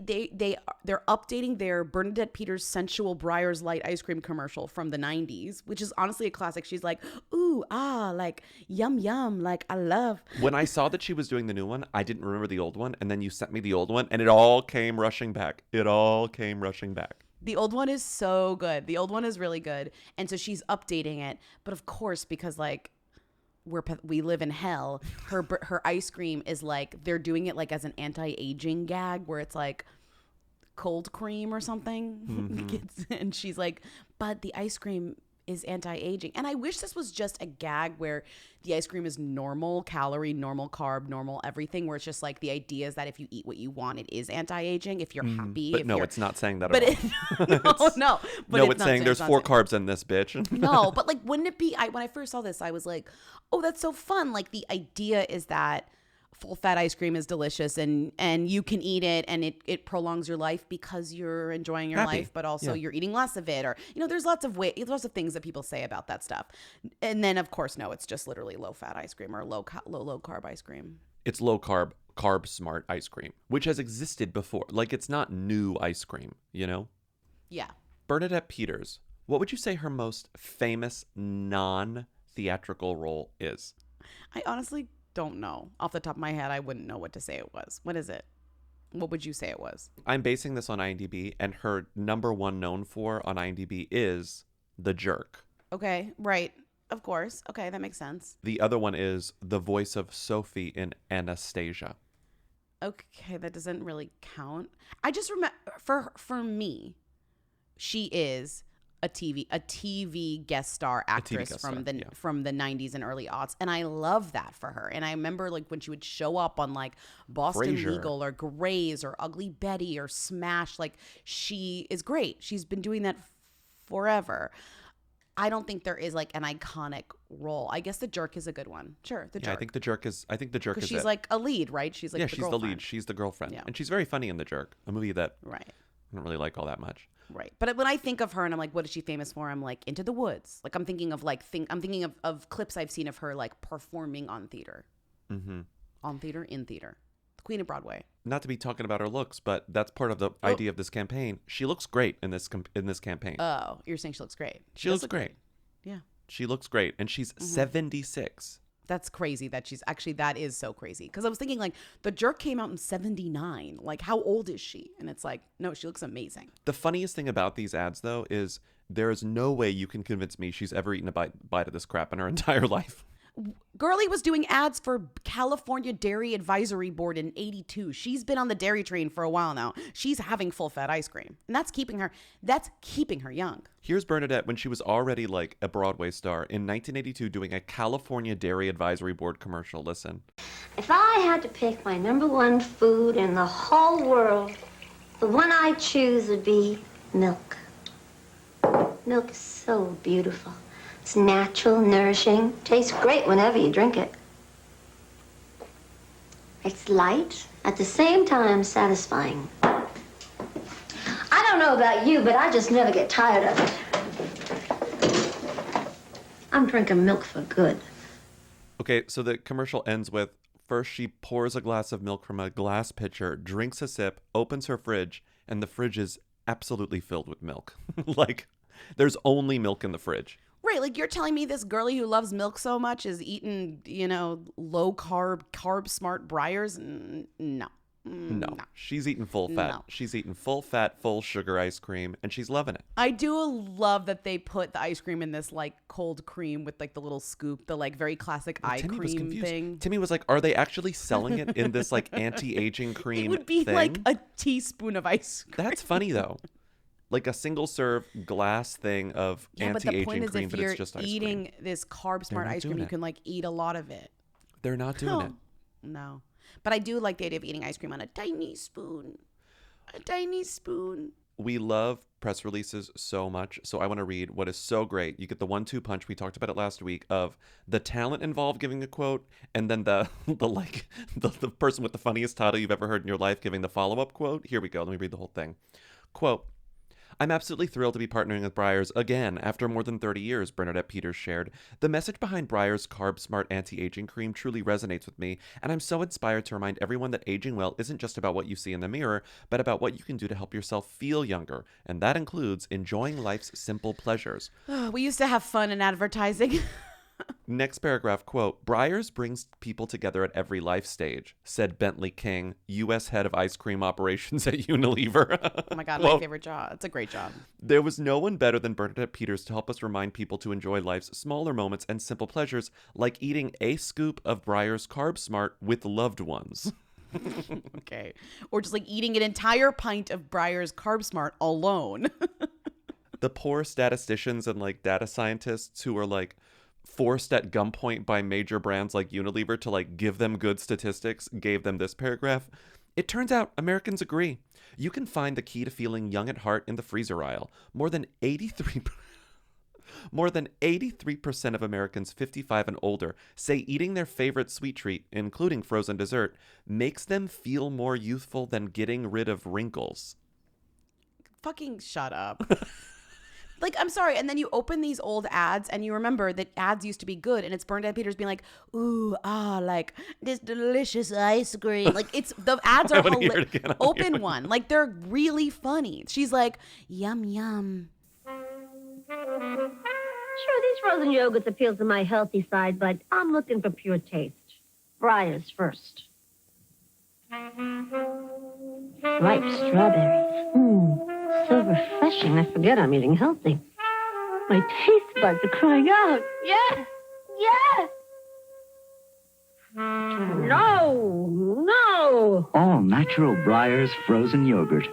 they're updating their Bernadette Peters sensual Breyers Light ice cream commercial from the 90s, which is honestly a classic. She's like, ooh, like yum, yum, like I love. When I saw that she was doing the new one, I didn't remember the old one. And then you sent me the old one and it all came rushing back. The old one is so good. The old one is really good. And so she's updating it. But of course, because like, we live in hell, her ice cream is like, they're doing it like as an anti-aging gag where it's like cold cream or something. Mm-hmm. And she's like, but the ice cream is anti-aging. And I wish this was just a gag where the ice cream is normal calorie, normal carb, normal everything, where it's just like the idea is that if you eat what you want, it is anti-aging if you're happy. But no, it's not saying that at all. No. But it's saying there's 4 carbs in this, bitch. No, but like, wouldn't it be, when I first saw this, I was like, oh, that's so fun. Like, the idea is that full fat ice cream is delicious and you can eat it and it prolongs your life because you're enjoying your life, but also you're eating less of it, or, you know, there's lots of things that people say about that stuff. And then of course, no, it's just literally low fat ice cream or low carb ice cream. It's low carb smart ice cream, which has existed before. Like, it's not new ice cream, you know? Yeah. Bernadette Peters, what would you say her most famous non-theatrical role is? I honestly don't know. Off the top of my head, I wouldn't know what to say it was. What is it? What would you say it was? I'm basing this on IMDb, and her number one known for on IMDb is The Jerk. Okay, right. Of course. Okay, that makes sense. The other one is the voice of Sophie in Anastasia. Okay, that doesn't really count. I just remember for me, she is a TV guest star actress from the 90s and early aughts, and I love that for her. And I remember like when she would show up on like Boston Frasier. Legal or Grey's or Ugly Betty or Smash, like she is great. She's been doing that forever. I don't think there is like an iconic role. I guess The Jerk is a good one. Sure, The Jerk. I think The Jerk is. Because she's like a lead, right? She's like yeah, the she's girlfriend. the lead. She's the girlfriend, Yeah. and she's very funny in The Jerk, a movie that Right. I don't really like all that much. Right. But when I think of her and I'm like, what is she famous for? I'm like, Into the Woods. Like I'm thinking of I'm thinking of clips I've seen of her like performing on theater. Mm-hmm. On theater, in theater. The Queen of Broadway. Not to be talking about her looks, but that's part of the idea of this campaign. She looks great in this campaign. Oh, you're saying she looks great. She looks great. Yeah. She looks great, and she's 76. That's crazy that she's actually, that is so crazy. Because I was thinking like The Jerk came out in 79. Like how old is she? And it's like, no, she looks amazing. The funniest thing about these ads, though, is there is no way you can convince me she's ever eaten a bite of this crap in her entire life. Girlie was doing ads for California Dairy Advisory Board in 82. She's been on the dairy train for a while now. She's having full fat ice cream. And that's keeping her young. Here's Bernadette when she was already like a Broadway star in 1982 doing a California Dairy Advisory Board commercial. Listen. If I had to pick my number one food in the whole world, the one I'd choose would be milk. Milk is so beautiful. It's natural, nourishing, tastes great whenever you drink it. It's light, at the same time satisfying. I don't know about you, but I just never get tired of it. I'm drinking milk for good. Okay, so the commercial ends with, first she pours a glass of milk from a glass pitcher, drinks a sip, opens her fridge, and the fridge is absolutely filled with milk. Like, there's only milk in the fridge. Right, like you're telling me this girlie who loves milk so much is eating, low carb smart Breyers? No. No, she's eating full fat. No. She's eating full fat, full sugar ice cream, and she's loving it. I do love that they put the ice cream in this like cold cream with like the little scoop, the like very classic eye Timmy was cream confused. thing. Timmy was like, "Are they actually selling it in this like anti-aging cream?" It would be thing? like a teaspoon of ice cream. That's funny though. Like a single serve glass thing of anti-aging but the point cream, is but it's just if ice you're cream. eating this carb smart not ice cream, doing you it. can like eat a lot of it. They're not doing it. No. But I do like the idea of eating ice cream on a tiny spoon. A tiny spoon. We love press releases so much, so I want to read what is so great. You get the 1-2 punch, we talked about it last week, of the talent involved giving a quote, and then the person with the funniest title you've ever heard in your life giving the follow-up quote. Here we go. Let me read the whole thing. Quote, I'm absolutely thrilled to be partnering with Breyers again after more than 30 years, Bernadette Peters shared. The message behind Breyers Carb Smart Anti-Aging Cream truly resonates with me, and I'm so inspired to remind everyone that aging well isn't just about what you see in the mirror, but about what you can do to help yourself feel younger, and that includes enjoying life's simple pleasures. We used to have fun in advertising. Next paragraph, quote, Breyers brings people together at every life stage, said Bentley King, U.S. head of ice cream operations at Unilever. Oh my God, Quote, my favorite job. It's a great job. There was no one better than Bernadette Peters to help us remind people to enjoy life's smaller moments and simple pleasures, like eating a scoop of Breyers Carb Smart with loved ones. Okay. Or just like eating an entire pint of Breyers Carb Smart alone. The poor statisticians and like data scientists who are like forced at gunpoint by major brands like Unilever to like give them good statistics gave them this paragraph. It turns out Americans agree. You can find the key to feeling young at heart in the freezer aisle. More than 83% of Americans 55 and older say eating their favorite sweet treat, including frozen dessert, makes them feel more youthful than getting rid of wrinkles. Fucking shut up. Like, I'm sorry. And then you open these old ads and you remember that ads used to be good. And it's Bernadette Peters being like, ooh, like this delicious ice cream. Like, it's the ads are open one. Like, they're really funny. She's like, yum, yum. Sure, these frozen yogurts appeal to my healthy side, but I'm looking for pure taste. Breyers first. Ripe strawberries. So refreshing. I forget I'm eating healthy. My taste buds are crying out. Yes! Yes! No! All natural Breyers frozen yogurt.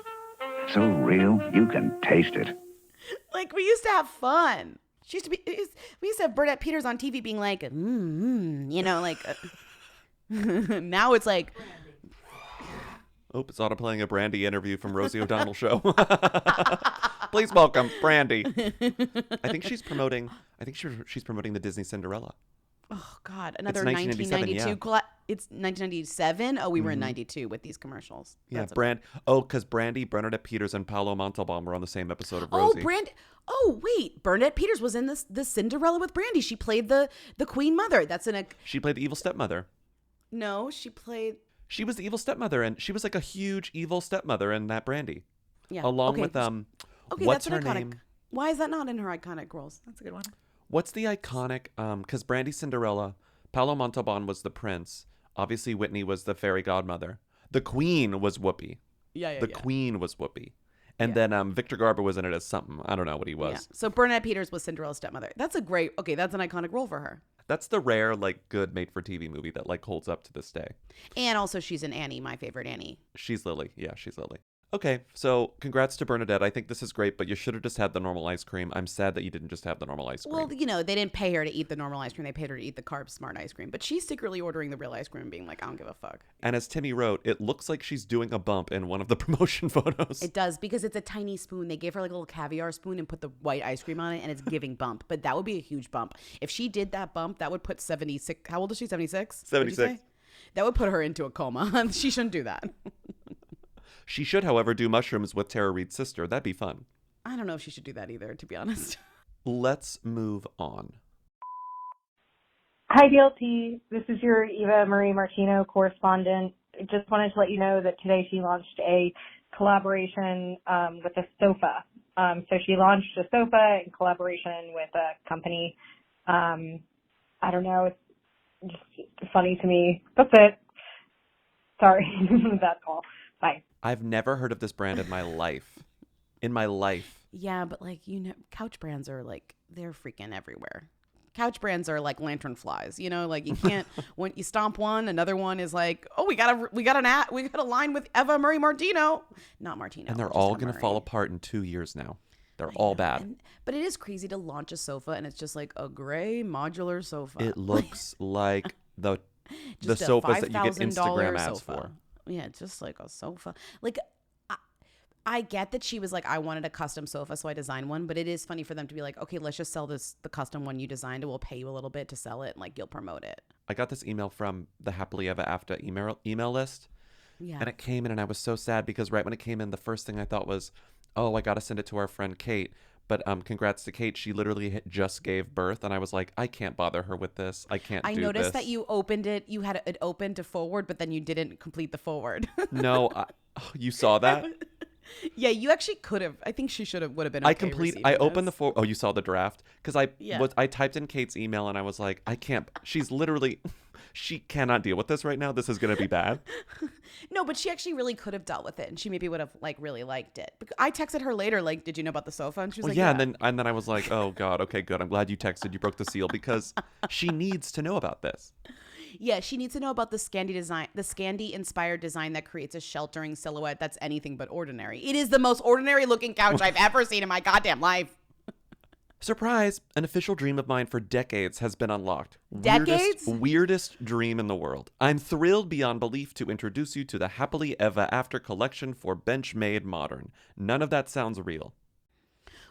So real, you can taste it. Like, we used to have fun. We used to have Bernadette Peters on TV being like, now it's like. Oh, it's auto-playing a Brandy interview from Rosie O'Donnell show. Please welcome Brandy. I think she's promoting the Disney Cinderella. Oh, God. Another It's 1992. yeah. It's 1997. Oh, we were in 92 with these commercials. Yeah, That's okay. because Brandy, Bernadette Peters, and Paolo Montalban were on the same episode of Rosie. Bernadette Peters was in the Cinderella with Brandy. She played the Queen Mother. She played the evil stepmother. No, she played. She was the evil stepmother, and she was like a huge evil stepmother in that Brandy. Yeah. Along with what's her name? Why is that not in her iconic roles? That's a good one. What's the iconic? Because Brandy Cinderella, Paolo Montalban was the prince. Obviously, Whitney was the fairy godmother. The queen was Whoopi. The queen was Whoopi. And then Victor Garber was in it as something. I don't know what he was. Yeah. So Bernadette Peters was Cinderella's stepmother. That's an iconic role for her. That's the rare, good made-for-TV movie that, holds up to this day. And also she's in Annie, my favorite Annie. She's Lily. Yeah, she's Lily. Okay, so congrats to Bernadette. I think this is great, but you should have just had the normal ice cream. I'm sad that you didn't just have the normal ice cream. Well, they didn't pay her to eat the normal ice cream. They paid her to eat the Carb Smart ice cream. But she's secretly ordering the real ice cream and being like, I don't give a fuck. And as Timmy wrote, it looks like she's doing a bump in one of the promotion photos. It does, because it's a tiny spoon. They gave her a little caviar spoon and put the white ice cream on it, and it's giving bump. But that would be a huge bump. If she did that bump, that would put 76. How old is she? 76? 76. That would put her into a coma. She shouldn't do that. She should, however, do mushrooms with Tara Reid's sister. That'd be fun. I don't know if she should do that either, to be honest. Let's move on. Hi, DLT. This is your Eva Amurri Martino correspondent. Just wanted to let you know that today she launched a collaboration with a sofa. So she launched a sofa in collaboration with a company. I don't know. It's just funny to me. That's it. Sorry. That's all. Bye. I've never heard of this brand in my life. Yeah, but couch brands are they're freaking everywhere. Couch brands are like lantern flies, you can't when you stomp one, another one is like, oh, we got a line with Eva Amurri Martino, not Martino, and they're all gonna fall apart in 2 years now. They're all bad. But it is crazy to launch a sofa and it's just like a gray modular sofa. It looks like the sofas that you get Instagram ads for. Yeah, just like a sofa. I get that she was like, I wanted a custom sofa, so I designed one. But it is funny for them to be like, okay, let's just sell the custom one you designed, and we'll pay you a little bit to sell it, and you'll promote it. I got this email from the Happily Ever After email list. Yeah. And it came in, and I was so sad because right when it came in, the first thing I thought was, oh, I got to send it to our friend Kate. But congrats to Kate. She literally just gave birth, and I was like, I can't bother her with this. I can't do this. I noticed that you opened it. You had it open to forward, but then you didn't complete the forward. No, you saw that? Yeah, you actually could have. I think she would have been. I opened the forward. Oh, you saw the draft? Because I typed in Kate's email, and I was like, I can't. She's literally. She cannot deal with this right now. This is going to be bad. No, but she actually really could have dealt with it, and she maybe would have really liked it. I texted her later, did you know about the sofa? And she was like, yeah. And then I was like, oh God, okay, good. I'm glad you texted. You broke the seal because she needs to know about this. Yeah, she needs to know about the Scandi inspired design that creates a sheltering silhouette that's anything but ordinary. It is the most ordinary looking couch I've ever seen in my goddamn life. Surprise! An official dream of mine for decades has been unlocked. Decades? Weirdest dream in the world. I'm thrilled beyond belief to introduce you to the Happily Ever After collection for Benchmade Modern. None of that sounds real.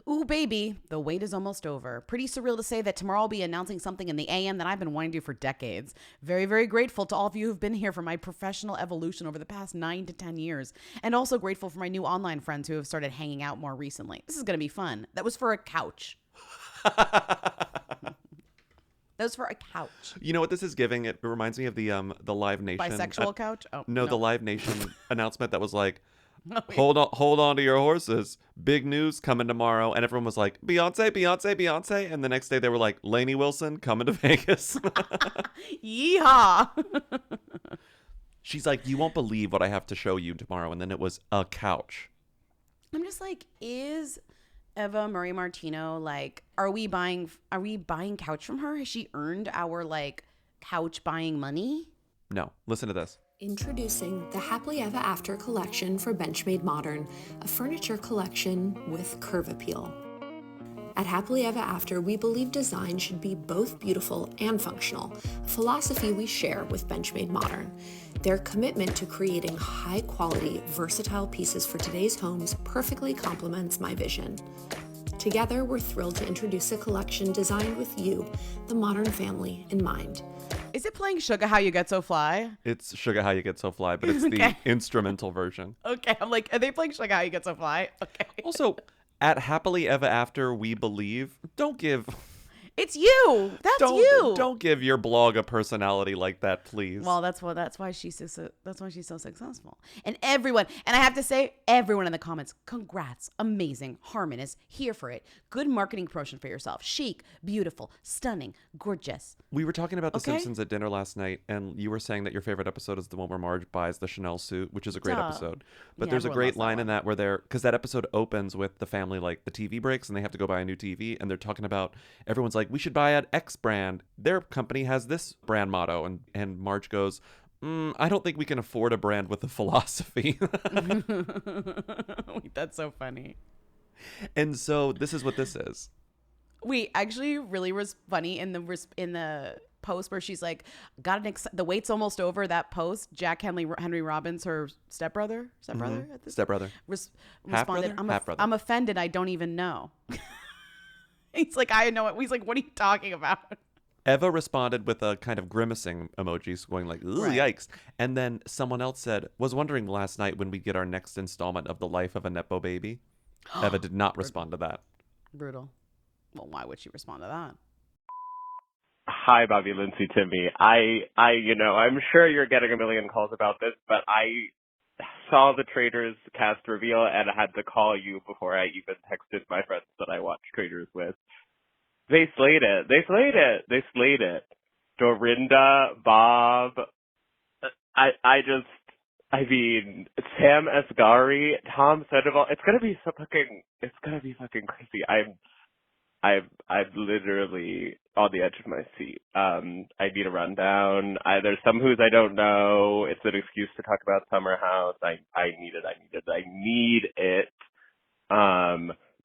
Ooh, baby, the wait is almost over. Pretty surreal to say that tomorrow I'll be announcing something in the AM that I've been wanting to do for decades. Very, very grateful to all of you who've been here for my professional evolution over the past 9 to 10 years. And also grateful for my new online friends who have started hanging out more recently. This is going to be fun. That was for a couch. That was for a couch. You know what this is giving? It reminds me of the Live Nation. Bisexual couch? Oh, no, the Live Nation announcement that was like, hold on to your horses. Big news coming tomorrow. And everyone was like, Beyonce, Beyonce, Beyonce. And the next day they were like, Lainey Wilson coming to Vegas. Yeehaw. She's like, you won't believe what I have to show you tomorrow. And then it was a couch. I'm just like, is Eva Amurri Martino like, are we buying couch from her? Has she earned our like couch buying money? No, listen to this. Introducing the Happily Ever After collection for Benchmade Modern, a furniture collection with curve appeal. At Happily Ever After, we believe design should be both beautiful and functional, a philosophy we share with Benchmade Modern. Their commitment to creating high-quality, versatile pieces for today's homes perfectly complements my vision. Together, we're thrilled to introduce a collection designed with you, the modern family, in mind. Is it playing Sugar How You Get So Fly? It's Sugar How You Get So Fly, but it's the instrumental version. Okay, I'm like, are they playing Sugar How You Get So Fly? Okay. Also, at Happily Ever After, we believe, don't give... It's you. That's you. Don't give your blog a personality like that, please. Well, that's why she's so successful. And everyone, and I have to say, everyone in the comments, congrats, amazing. Harmon is here for it. Good marketing promotion for yourself. Chic, beautiful, stunning, gorgeous. We were talking about The Simpsons at dinner last night, and you were saying that your favorite episode is the one where Marge buys the Chanel suit, which is a great episode. But Yeah, there's a everyone great loves that line one. in that where because that episode opens with the family, like the TV breaks, and they have to go buy a new TV, and they're talking about, everyone's like, we should buy an X brand. Their company has this brand motto, and Marge goes, I don't think we can afford a brand with a philosophy. That's so funny. And so this is what this is. Wait, actually, really was funny in the post where she's like, the wait's almost over. That post, Jack Henry Robbins, her stepbrother, Stepbrother. Responded, Half-brother. I'm offended. I don't even know. He's like, I know it. He's like, what are you talking about? Eva responded with a kind of grimacing emojis going like, ooh, yikes. And then someone else said, was wondering last night when we get our next installment of The Life of a Nepo Baby. Eva did not respond to that. Brutal. Well, why would she respond to that? Hi, Bobby Lindsey, Timmy. I'm sure you're getting a million calls about this, but I saw the Traitors cast reveal and I had to call you before I even texted my friends that I watched Traitors with. They slayed it. Dorinda, Bob. Sam Asghari, Tom Sandoval. It's gonna be fucking crazy. I'm literally on the edge of my seat. I need a rundown. There's some who's I don't know. It's an excuse to talk about Summer House. I need it.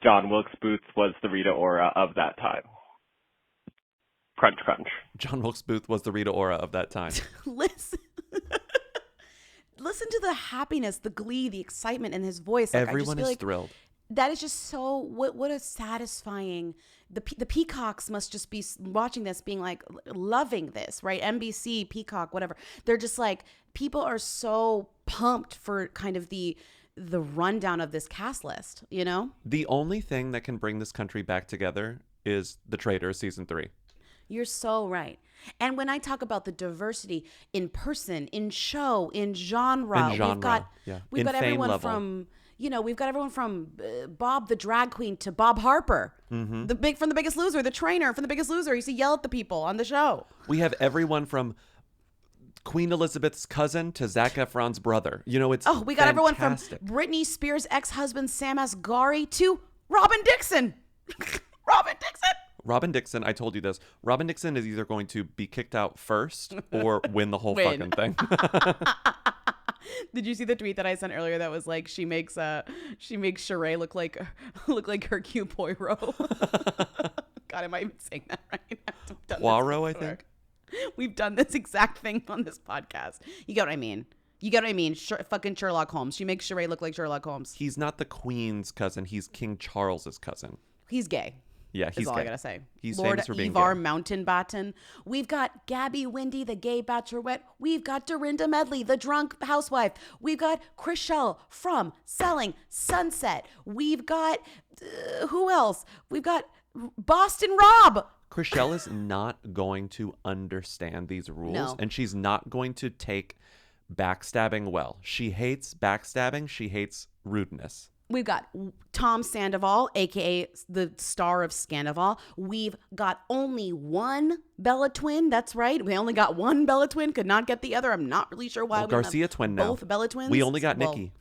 John Wilkes Booth was the Rita Ora of that time. Crunch, crunch. John Wilkes Booth was the Rita Ora of that time. Listen to the happiness, the glee, the excitement in his voice. Like, Everyone is thrilled. That is just so, what a satisfying, the peacocks must just be watching this being like, loving this, right? NBC, Peacock, whatever. They're just like, people are so pumped for kind of the rundown of this cast list, you know? The only thing that can bring this country back together is The Traitors season 3. You're so right. And when I talk about the diversity in person, in show, in genre, we've got everyone level. We've got everyone from Bob the drag queen to Bob Harper, from The Biggest Loser, the trainer from The Biggest Loser. He used to yell at the people on the show. We have everyone from Queen Elizabeth's cousin to Zac Efron's brother. We got everyone from Britney Spears' ex-husband Sam Asghari to Robin Dixon. Robin Dixon, I told you this. Robin Dixon is either going to be kicked out first or win the whole fucking thing. Did you see the tweet that I sent earlier that was like she makes Sheree look like Hercule Poirot? God, am I even saying that right? Poirot, I think. We've done this exact thing on this podcast. You get what I mean? Fucking Sherlock Holmes. She makes Sheree look like Sherlock Holmes. He's not the Queen's cousin. He's King Charles's cousin. He's gay. Yeah, he's all gay. I gotta say. He's Lord famous for being Ivar gay. Mountainbatten. We've got Gabby Windy, the gay bachelorette. We've got Dorinda Medley, the drunk housewife. We've got Chrishell from Selling Sunset. We've got who else? We've got Boston Rob. Chrishell is not going to understand these rules, and she's not going to take backstabbing well. She hates backstabbing. She hates rudeness. We've got Tom Sandoval, aka the star of Scandoval. We've got only one Bella twin. That's right. We only got one Bella twin. Could not get the other. I'm not really sure why. Well, we don't Garcia have twin both now. Bella twins. We only got Nikki.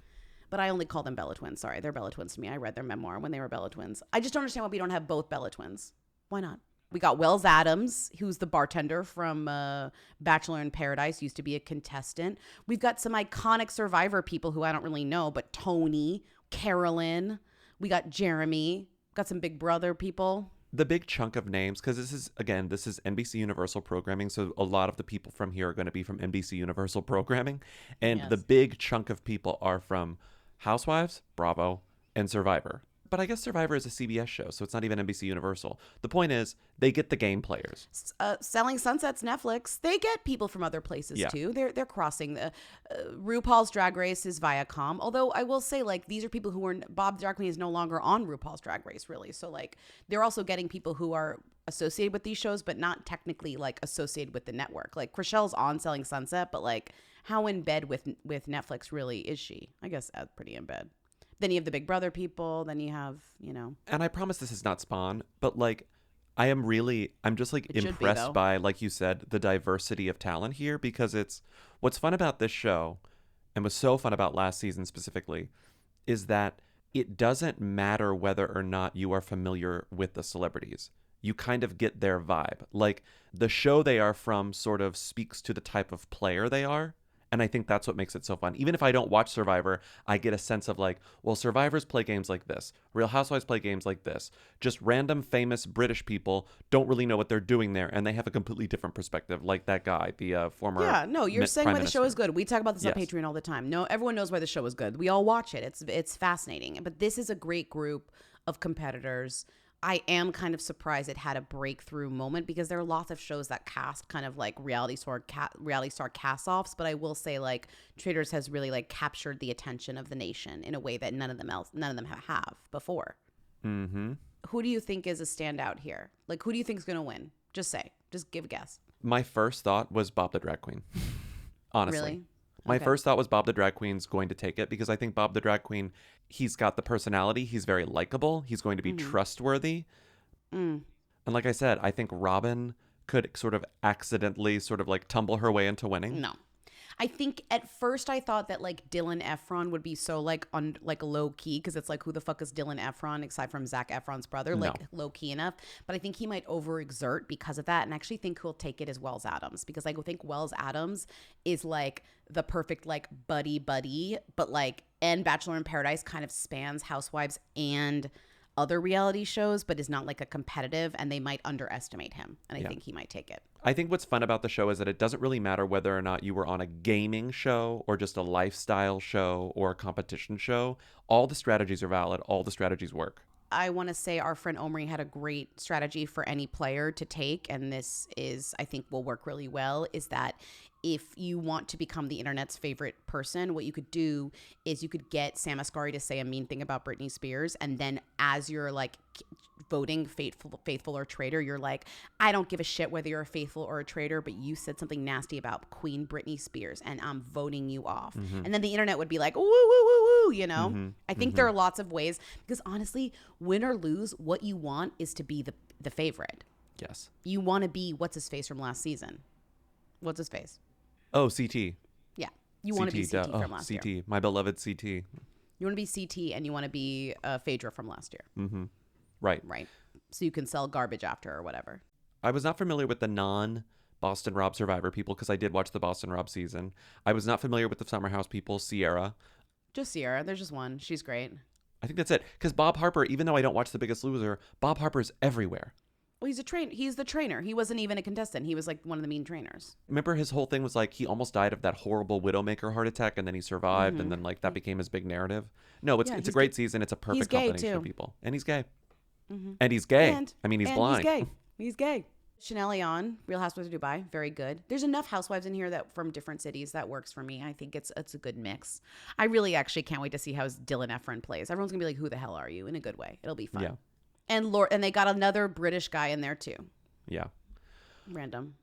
But I only call them Bella twins. Sorry, they're Bella twins to me. I read their memoir when they were Bella twins. I just don't understand why we don't have both Bella twins. Why not? We got Wells Adams, who's the bartender from Bachelor in Paradise, used to be a contestant. We've got some iconic Survivor people who I don't really know, but Tony, Carolyn, we got Jeremy, got some Big Brother people. The big chunk of names, because this is NBC Universal programming, so a lot of the people from here are going to be from NBC Universal programming, and the big chunk of people are from Housewives, Bravo, and Survivor. But I guess Survivor is a CBS show, so it's not even NBC Universal. The point is, they get the game players. Selling Sunset's Netflix. They get people from other places too. They're crossing the RuPaul's Drag Race is Viacom. Although I will say, like, these are people who are Bob Drag Queen is no longer on RuPaul's Drag Race, really. So like, they're also getting people who are associated with these shows, but not technically like associated with the network. Like Chrishell's on Selling Sunset, but like, how in bed with Netflix really is she? I guess pretty in bed. Then you have the Big Brother people. Then you have, And I promise this is not Spawn, but like, I'm just like impressed by, like you said, the diversity of talent here, because it's what's fun about this show, and was so fun about last season specifically, is that it doesn't matter whether or not you are familiar with the celebrities. You kind of get their vibe. Like, the show they are from sort of speaks to the type of player they are. And I think that's what makes it so fun. Even if I don't watch Survivor, I get a sense of like, well, Survivors play games like this. Real Housewives play games like this. Just random famous British people don't really know what they're doing there. And they have a completely different perspective, like that guy, the former Yeah, no, you're saying Prime why the show Minister. is good. We talk about this on Patreon all the time. No, everyone knows why the show is good. We all watch it. It's fascinating. But this is a great group of competitors. I am kind of surprised it had a breakthrough moment, because there are lots of shows that cast kind of like reality star cast-offs, but I will say like Traitors has really like captured the attention of the nation in a way that none of them have before. Mm-hmm. Who do you think is a standout here? Like, who do you think is going to win? Just give a guess. My first thought was Bob the Drag Queen. Honestly. Really? My Okay. first thought was Bob the Drag Queen's going to take it, because I think Bob the Drag Queen, he's got the personality. He's very likable. He's going to be trustworthy. And like I said, I think Robin could sort of accidentally sort of like tumble her way into winning. No. I think at first I thought that like Dylan Efron would be so like low key, because it's like, who the fuck is Dylan Efron aside from Zac Efron's brother? Like low key enough. But I think he might overexert because of that, and actually think who'll take it is Wells Adams, because I think Wells Adams is like the perfect like buddy, but like, and Bachelor in Paradise kind of spans Housewives and other reality shows, but is not like a competitive, and they might underestimate him, and I think he might take it. I think what's fun about the show is that it doesn't really matter whether or not you were on a gaming show or just a lifestyle show or a competition show. All the strategies are valid. All the strategies work. I want to say our friend Omri had a great strategy for any player to take, and this is, I think, will work really well, is that if you want to become the internet's favorite person, what you could do is you could get Sam Asghari to say a mean thing about Britney Spears, and then as you're like voting faithful or traitor, you're like, I don't give a shit whether you're a faithful or a traitor, but you said something nasty about Queen Britney Spears, and I'm voting you off. And then the internet would be like, woo, woo, woo, woo, I think there are lots of ways, because honestly, win or lose, what you want is to be the favorite. Yes. You want to be what's his face from last season. What's his face? Oh, CT. Yeah. You want to be CT from last CT, year. my beloved CT. You want to be CT, and you want to be Phaedra from last year. Mm-hmm. Right. Right. So you can sell garbage after or whatever. I was not familiar with the non-Boston Rob Survivor people, because I did watch the Boston Rob season. I was not familiar with the Summer House people, Sierra. Just Sierra. There's just one. She's great. I think that's it. Because Bob Harper, even though I don't watch The Biggest Loser, Bob Harper's everywhere. Well, he's the trainer. He wasn't even a contestant. He was like one of the mean trainers. Remember, his whole thing was like he almost died of that horrible Widowmaker heart attack, and then he survived, and then like that became his big narrative. No, it's a great season. It's a perfect combination of people. And he's gay. And he's gay. I mean, he's blind. He's gay. Chanel Leon, Real Housewives of Dubai, very good. There's enough housewives in here that from different cities that works for me. I think it's a good mix. I really actually can't wait to see how Dylan Efron plays. Everyone's gonna be like, "Who the hell are you?" in a good way. It'll be fun. Yeah. And they got another British guy in there too. Yeah. Random.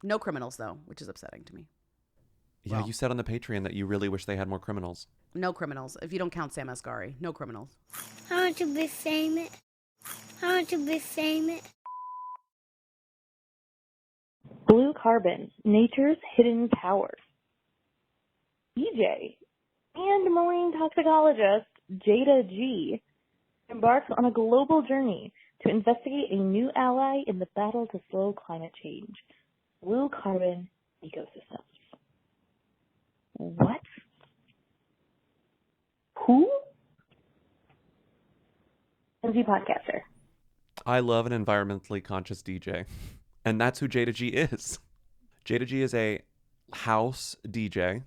No criminals though, which is upsetting to me. Yeah, Well, you said on the Patreon that you really wish they had more criminals. no criminals. If you don't count Sam Asghari, no criminals. I want to be famous. I want to be famous. Blue carbon, nature's hidden power. DJ and marine toxicologist Jayda G embarks on a global journey to investigate a new ally in the battle to slow climate change, blue carbon ecosystems. What? Who? Lindsay Podcaster. I love an environmentally conscious DJ. And that's who Jayda G is. Jayda G is a house DJ.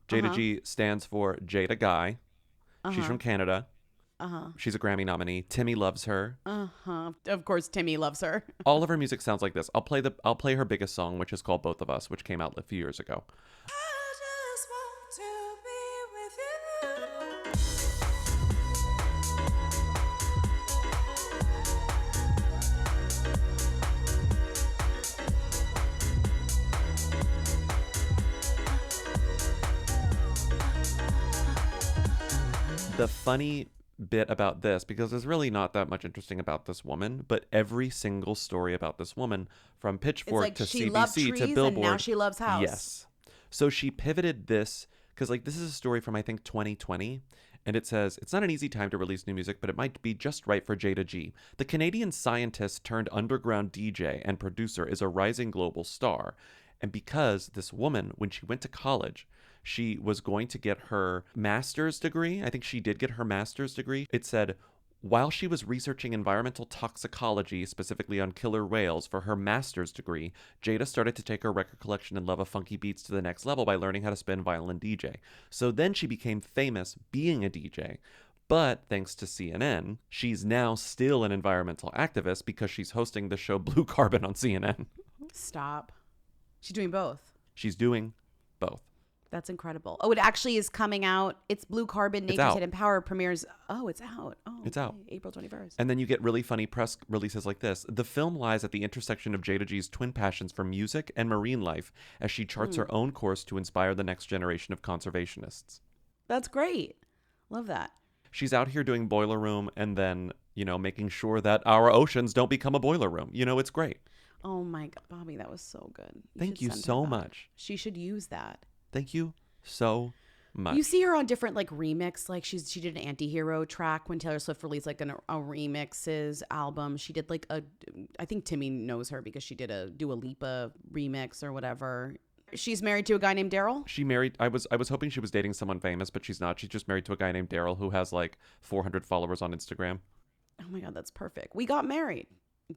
Jayda G stands for Jayda Guy. She's from Canada. She's a Grammy nominee. Timmy loves her. Of course, Timmy loves her. All of her music sounds like this. I'll play her biggest song, which is called Both of Us, which came out a few years ago. The funny bit about this, because there's really not that much interesting about this woman, but every single story about this woman, from Pitchfork to she loved CBC trees to Billboard, and now she loves house. Yes. So she pivoted this, because like this is a story from I think 2020, and it says, it's not an easy time to release new music, but it might be just right for Jayda G. The Canadian scientist turned underground DJ and producer is a rising global star. And because this woman, when she went to college, she was going to get her master's degree. I think she did get her master's degree. It said, while she was researching environmental toxicology, specifically on killer whales, for her master's degree, Jayda started to take her record collection and love of funky beats to the next level by learning how to spin vinyl and DJ. So then she became famous being a DJ. But thanks to CNN, she's now still an environmental activist because she's hosting the show Blue Carbon on CNN. Stop. She's doing both. She's doing both. That's incredible. Oh, it actually is coming out. It's Blue Carbon, Nature's Hidden Power premieres. Oh, it's out. Oh, it's out. April 21st. And then you get really funny press releases like this. The film lies at the intersection of Jayda G's twin passions for music and marine life as she charts her own course to inspire the next generation of conservationists. That's great. Love that. She's out here doing Boiler Room and then, making sure that our oceans don't become a boiler room. It's great. Oh my God, Bobby, that was so good. Thank you so much. She should use that. Thank you so much. You see her on different remix, she did an anti-hero track when Taylor Swift released a remixes album. She did I think Timmy knows her because she did a Dua Lipa remix or whatever. She's married to a guy named Daryl. I was hoping she was dating someone famous, but she's not. She's just married to a guy named Daryl who has 400 followers on Instagram. Oh my God, that's perfect. We got married.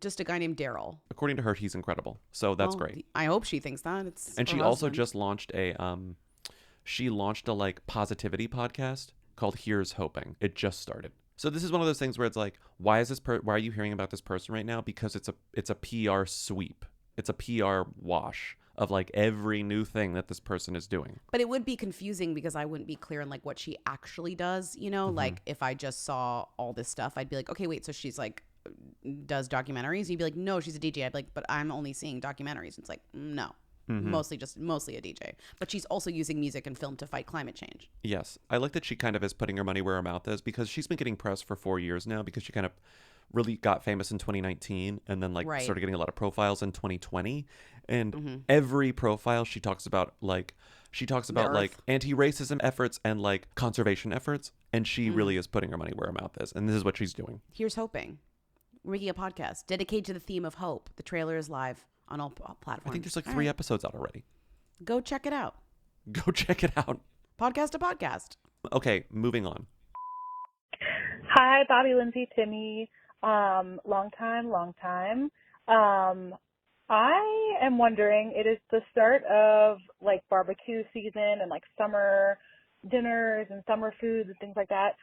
Just a guy named Daryl. According to her, he's incredible. So that's great. I hope she thinks that. And she also just launched a positivity podcast called Here's Hoping. It just started. So this is one of those things where it's why are you hearing about this person right now? Because it's a PR sweep. It's a PR wash of every new thing that this person is doing. But it would be confusing because I wouldn't be clear on what she actually does, if I just saw all this stuff, I'd be like, okay, wait, so she's does documentaries? You'd be like, no, she's a DJ. I'd be like, but I'm only seeing documentaries. It's no. Mostly a DJ. But she's also using music and film to fight climate change. Yes. I like that she kind of is putting her money where her mouth is because she's been getting press for 4 years now because she kind of really got famous in 2019 and then started getting a lot of profiles in 2020. And every profile she talks about anti-racism efforts and conservation efforts. And she really is putting her money where her mouth is. And this is what she's doing. Here's hoping. We're making a podcast dedicated to the theme of hope. The trailer is live on all platforms. I think there's 3 episodes out already. Go check it out. Go check it out. Podcast to podcast. Okay, moving on. Hi, Bobby, Lindsey, Timmy. Long time. I am wondering, it is the start of barbecue season and summer dinners and summer foods and things like that.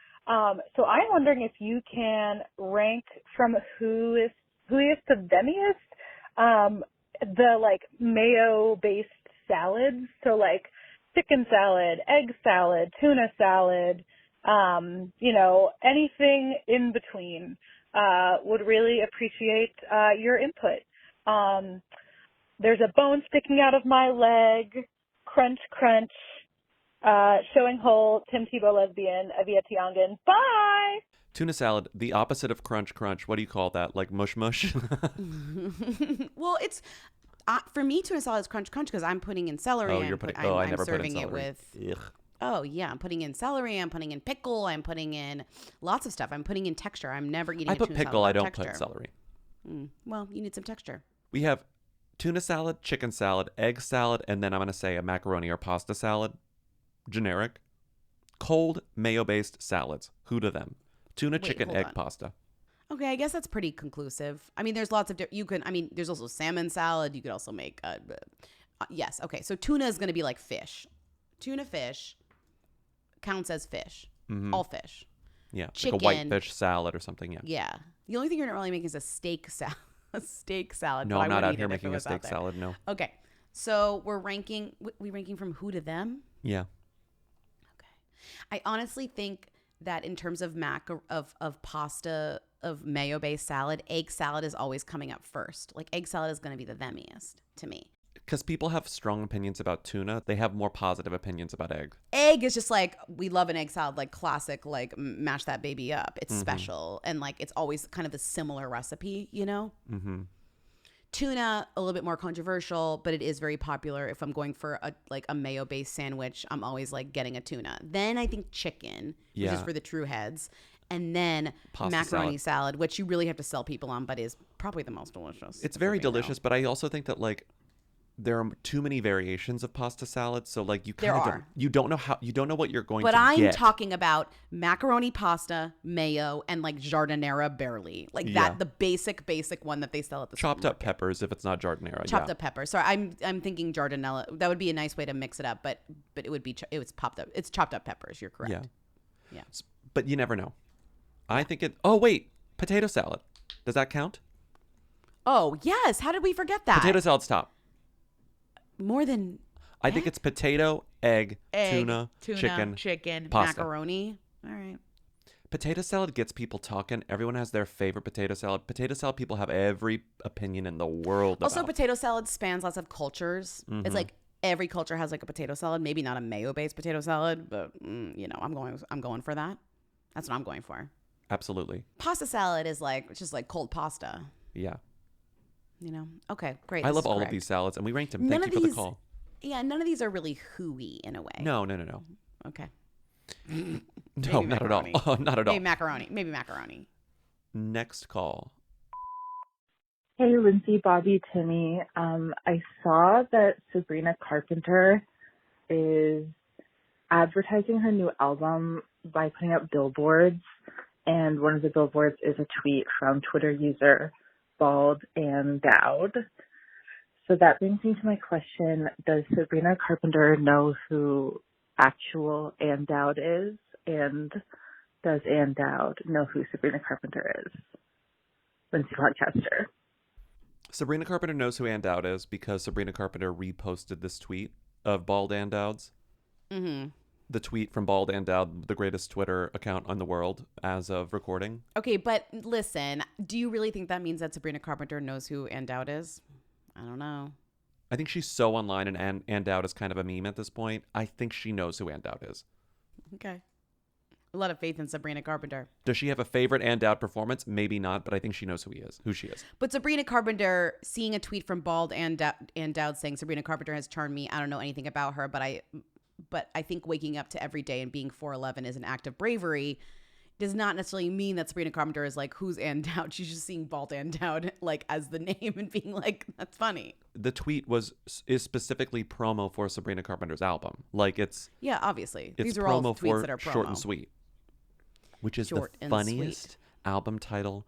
So I'm wondering if you can rank from who is the themiest, the mayo-based salads. So chicken salad, egg salad, tuna salad, anything in between. Would really appreciate your input. There's a bone sticking out of my leg. Crunch Crunch, Showing Whole, Tim Tebow Lesbian, Avia Tiangan. Bye! Tuna salad, the opposite of crunch crunch. What do you call that? Like mush mush? Well, it's for me, tuna salad is crunch crunch because I'm putting in celery. Oh, you're putting. I never put in serving celery. it with. Ugh. Oh yeah, I'm putting in celery. I'm putting in pickle. I'm putting in lots of stuff. I'm putting in texture. I'm never eating. I put tuna pickle. salad I don't texture. put celery. Well, you need some texture. We have tuna salad, chicken salad, egg salad, and then I'm gonna say a macaroni or pasta salad. Generic. Cold mayo-based salads. Who to them? Tuna, chicken, egg, pasta. Okay, I guess that's pretty conclusive. I mean, there's lots of there's also salmon salad. You could also make yes. Okay, so tuna is going to be like fish. Tuna fish counts as fish. Mm-hmm. All fish. Yeah, chicken, like a white fish salad or something. Yeah. Yeah. The only thing you're not really making is a steak salad. A steak salad. No, I'm not out here making a steak salad. No. Okay, so we're ranking. We ranking from who to them. Yeah. Okay. I honestly think that in terms of pasta, of mayo-based salad, egg salad is always coming up first. Like egg salad is going to be the themiest to me. Because people have strong opinions about tuna. They have more positive opinions about egg. Egg is just like, we love an egg salad, like classic, like mash that baby up. It's special. And like, it's always kind of a similar recipe, you know? Mm-hmm. Tuna, a little bit more controversial, but it is very popular. If I'm going for a mayo-based sandwich, I'm always like getting a tuna. Then I think chicken, which is for the true heads. And then pasta macaroni salad, which you really have to sell people on, but is probably the most delicious. It's very delicious, but I also think that like there are too many variations of pasta salad, so like you don't know what you're going to get. But I'm talking about macaroni pasta, mayo, and like giardiniera barely. Like that, the basic one that they sell at the chopped up peppers if it's not giardiniera. Chopped up peppers. So I'm thinking giardinella. That would be a nice way to mix it up, but it's popped up. It's chopped up peppers. You're correct. Yeah. But you never know. I think it. Oh wait, potato salad. Does that count? Oh yes. How did we forget that? Potato salad's top. More than I think it's potato, egg, tuna, chicken, pasta. Macaroni. All right. Potato salad gets people talking. Everyone has their favorite potato salad. Potato salad people have every opinion in the world Also, about. Potato salad spans lots of cultures. Mm-hmm. It's like every culture has like a potato salad. Maybe not a mayo-based potato salad, but I'm going for that. That's what I'm going for. Absolutely. Pasta salad is like it's just like cold pasta. Yeah. Okay, great. I love all of these salads, and we ranked them. Thank you for the call. Yeah, none of these are really hooey in a way. No. Okay. No, not at all. Oh, not at all. Maybe macaroni. Next call. Hey, Lindsay, Bobby, Timmy. I saw that Sabrina Carpenter is advertising her new album by putting up billboards, and one of the billboards is a tweet from Twitter user Bald and Dowd. So that brings me to my question, does Sabrina Carpenter know who actual Ann Dowd is? And does Ann Dowd know who Sabrina Carpenter is? Lindsay Podcaster. Sabrina Carpenter knows who Ann Dowd is because Sabrina Carpenter reposted this tweet of Bald Ann Dowd's. Mm-hmm. The tweet from Bald Ann Dowd, the greatest Twitter account in the world as of recording. Okay, but listen, do you really think that means that Sabrina Carpenter knows who Ann Dowd is? I don't know. I think she's so online, and Ann Dowd is kind of a meme at this point. I think she knows who Ann Dowd is. Okay. A lot of faith in Sabrina Carpenter. Does she have a favorite Ann Dowd performance? Maybe not, but I think she knows who she is. But Sabrina Carpenter, seeing a tweet from Bald Ann Dowd saying Sabrina Carpenter has charmed me. I don't know anything about her, but I think waking up to every day and being 4'11" is an act of bravery. Does not necessarily mean that Sabrina Carpenter is like, who's Ann Dowd? She's just seeing Bald Ann Dowd like as the name and being like, that's funny. The tweet is specifically promo for Sabrina Carpenter's album. Like it's obviously it's these are promo all tweets for that are promo. Short and Sweet, which is the funniest album title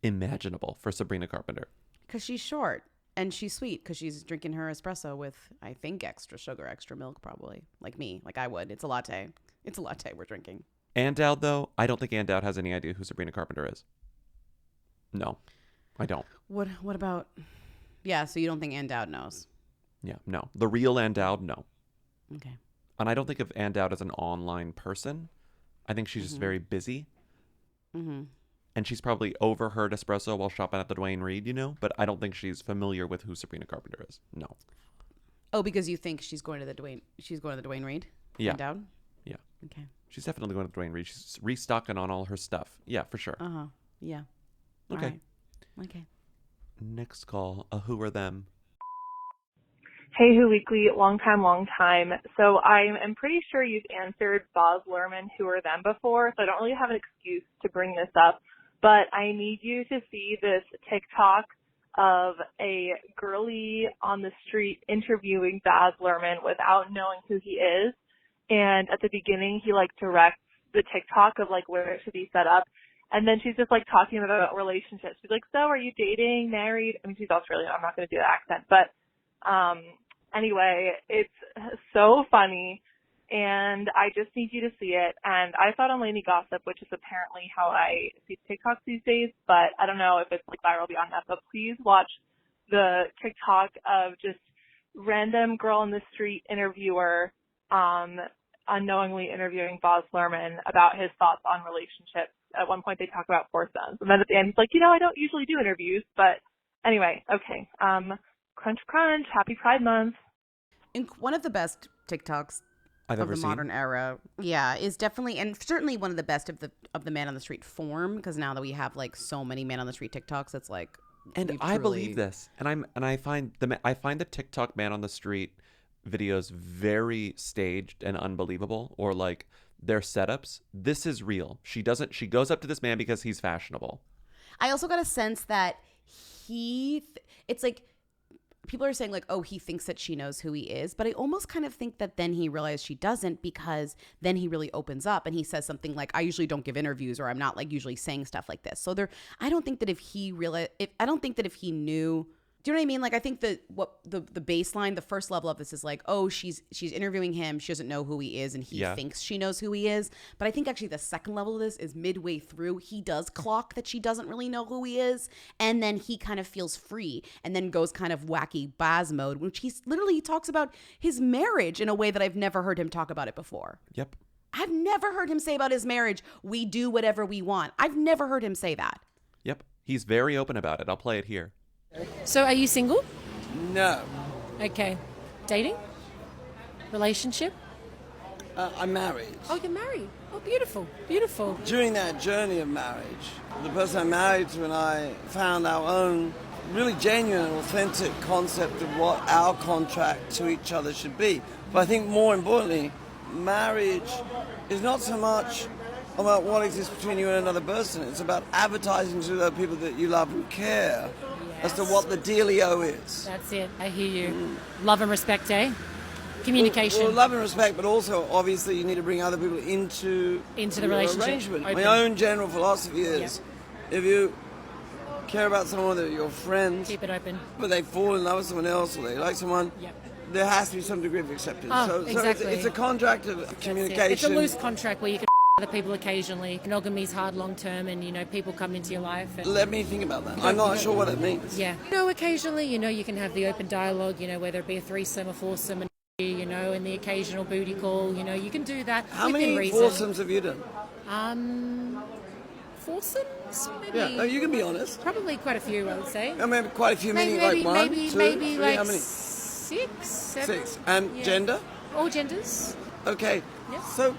imaginable for Sabrina Carpenter. Because she's short and she's sweet because she's drinking her espresso with, I think, extra sugar, extra milk, probably like me, like I would. It's a latte. It's a latte we're drinking. Ann Dowd, though, I don't think Ann Dowd has any idea who Sabrina Carpenter is. No, I don't. What about... Yeah, so you don't think Ann Dowd knows? Yeah, no. The real Ann Dowd, no. Okay. And I don't think of Ann Dowd as an online person. I think she's just very busy. Mm-hmm. And she's probably overheard espresso while shopping at the Dwayne Reed, But I don't think she's familiar with who Sabrina Carpenter is. No. Oh, because you think she's going to the Dwayne Reid? Yeah. Down? Yeah. Okay. She's definitely going to Dwayne Reid. She's restocking on all her stuff. Yeah, for sure. Uh-huh. Yeah. Okay. All right. Okay. Next call, a who or them. Hey, Who Weekly, long time. So I'm pretty sure you've answered Boz Lerman, Who or Them before, so I don't really have an excuse to bring this up, but I need you to see this TikTok of a girlie on the street interviewing Baz Luhrmann without knowing who he is. And at the beginning, he directs the TikTok of where it should be set up. And then she's just talking about relationships. She's like, so are you dating, married? I mean, she's Australian. I'm not going to do the accent, but anyway, it's so funny. And I just need you to see it. And I saw it on Lainey Gossip, which is apparently how I see TikToks these days, but I don't know if it's viral beyond that. But please watch the TikTok of just random girl in the street interviewer, unknowingly interviewing Boz Lerman about his thoughts on relationships. At one point they talk about foursomes. And then at the end he's like, I don't usually do interviews, but anyway, okay. Crunch, crunch. Happy Pride Month. One of the best TikToks I've of ever the seen. modern era, is definitely, and certainly one of the best of the man on the street form, because now that we have so many man on the street TikToks, it's and I believe this, and I find the TikTok man on the street videos very staged and unbelievable, or their setups. This is real. She goes up to this man because he's fashionable. I also got a sense that it's people are saying oh, he thinks that she knows who he is, but I almost kind of think that then he realized she doesn't, because then he really opens up and he says something like, I usually don't give interviews, or I'm not usually saying stuff like this. So I don't think that if he knew, do you know what I mean? I think that what the baseline, the first level of this is oh, she's interviewing him. She doesn't know who he is, and he thinks she knows who he is. But I think actually the second level of this is midway through. He does clock that she doesn't really know who he is, and then he kind of feels free, and then goes kind of wacky Baz mode, which he talks about his marriage in a way that I've never heard him talk about it before. Yep. I've never heard him say about his marriage, we do whatever we want. I've never heard him say that. Yep. He's very open about it. I'll play it here. So are you single? No. Okay. Dating? Relationship? I'm married. Oh, you're married. Oh, beautiful. Beautiful. During that journey of marriage, the person I'm married to and I found our own really genuine and authentic concept of what our contract to each other should be. But I think more importantly, marriage is not so much about what exists between you and another person. It's about advertising to the people that you love and care as to what the dealio is. That's it. I hear you. Love and respect, eh? Communication. Well, love and respect, but also obviously you need to bring other people into the relationship. Arrangement. Open. My own general philosophy is, if you care about someone, that you're friends, keep it open. But they fall in love with someone else, or they like someone. There has to be some degree of acceptance. Oh, exactly. So it's a contract of communication. It's a loose contract where you can other people occasionally. Monogamy is hard long term, and people come into your life. And let me think about that. I'm not sure what that means. Yeah. Occasionally, you can have the open dialogue. Whether it be a threesome, a foursome, and the occasional booty call. You can do that. How many foursomes have you done? Foursomes, maybe. Yeah, no, you can be honest. Probably quite a few, I would say. Maybe quite a few. Maybe, meaning one, maybe, two, maybe three, how many? 6, 7. 6. And gender? All genders. Okay. Yep. So,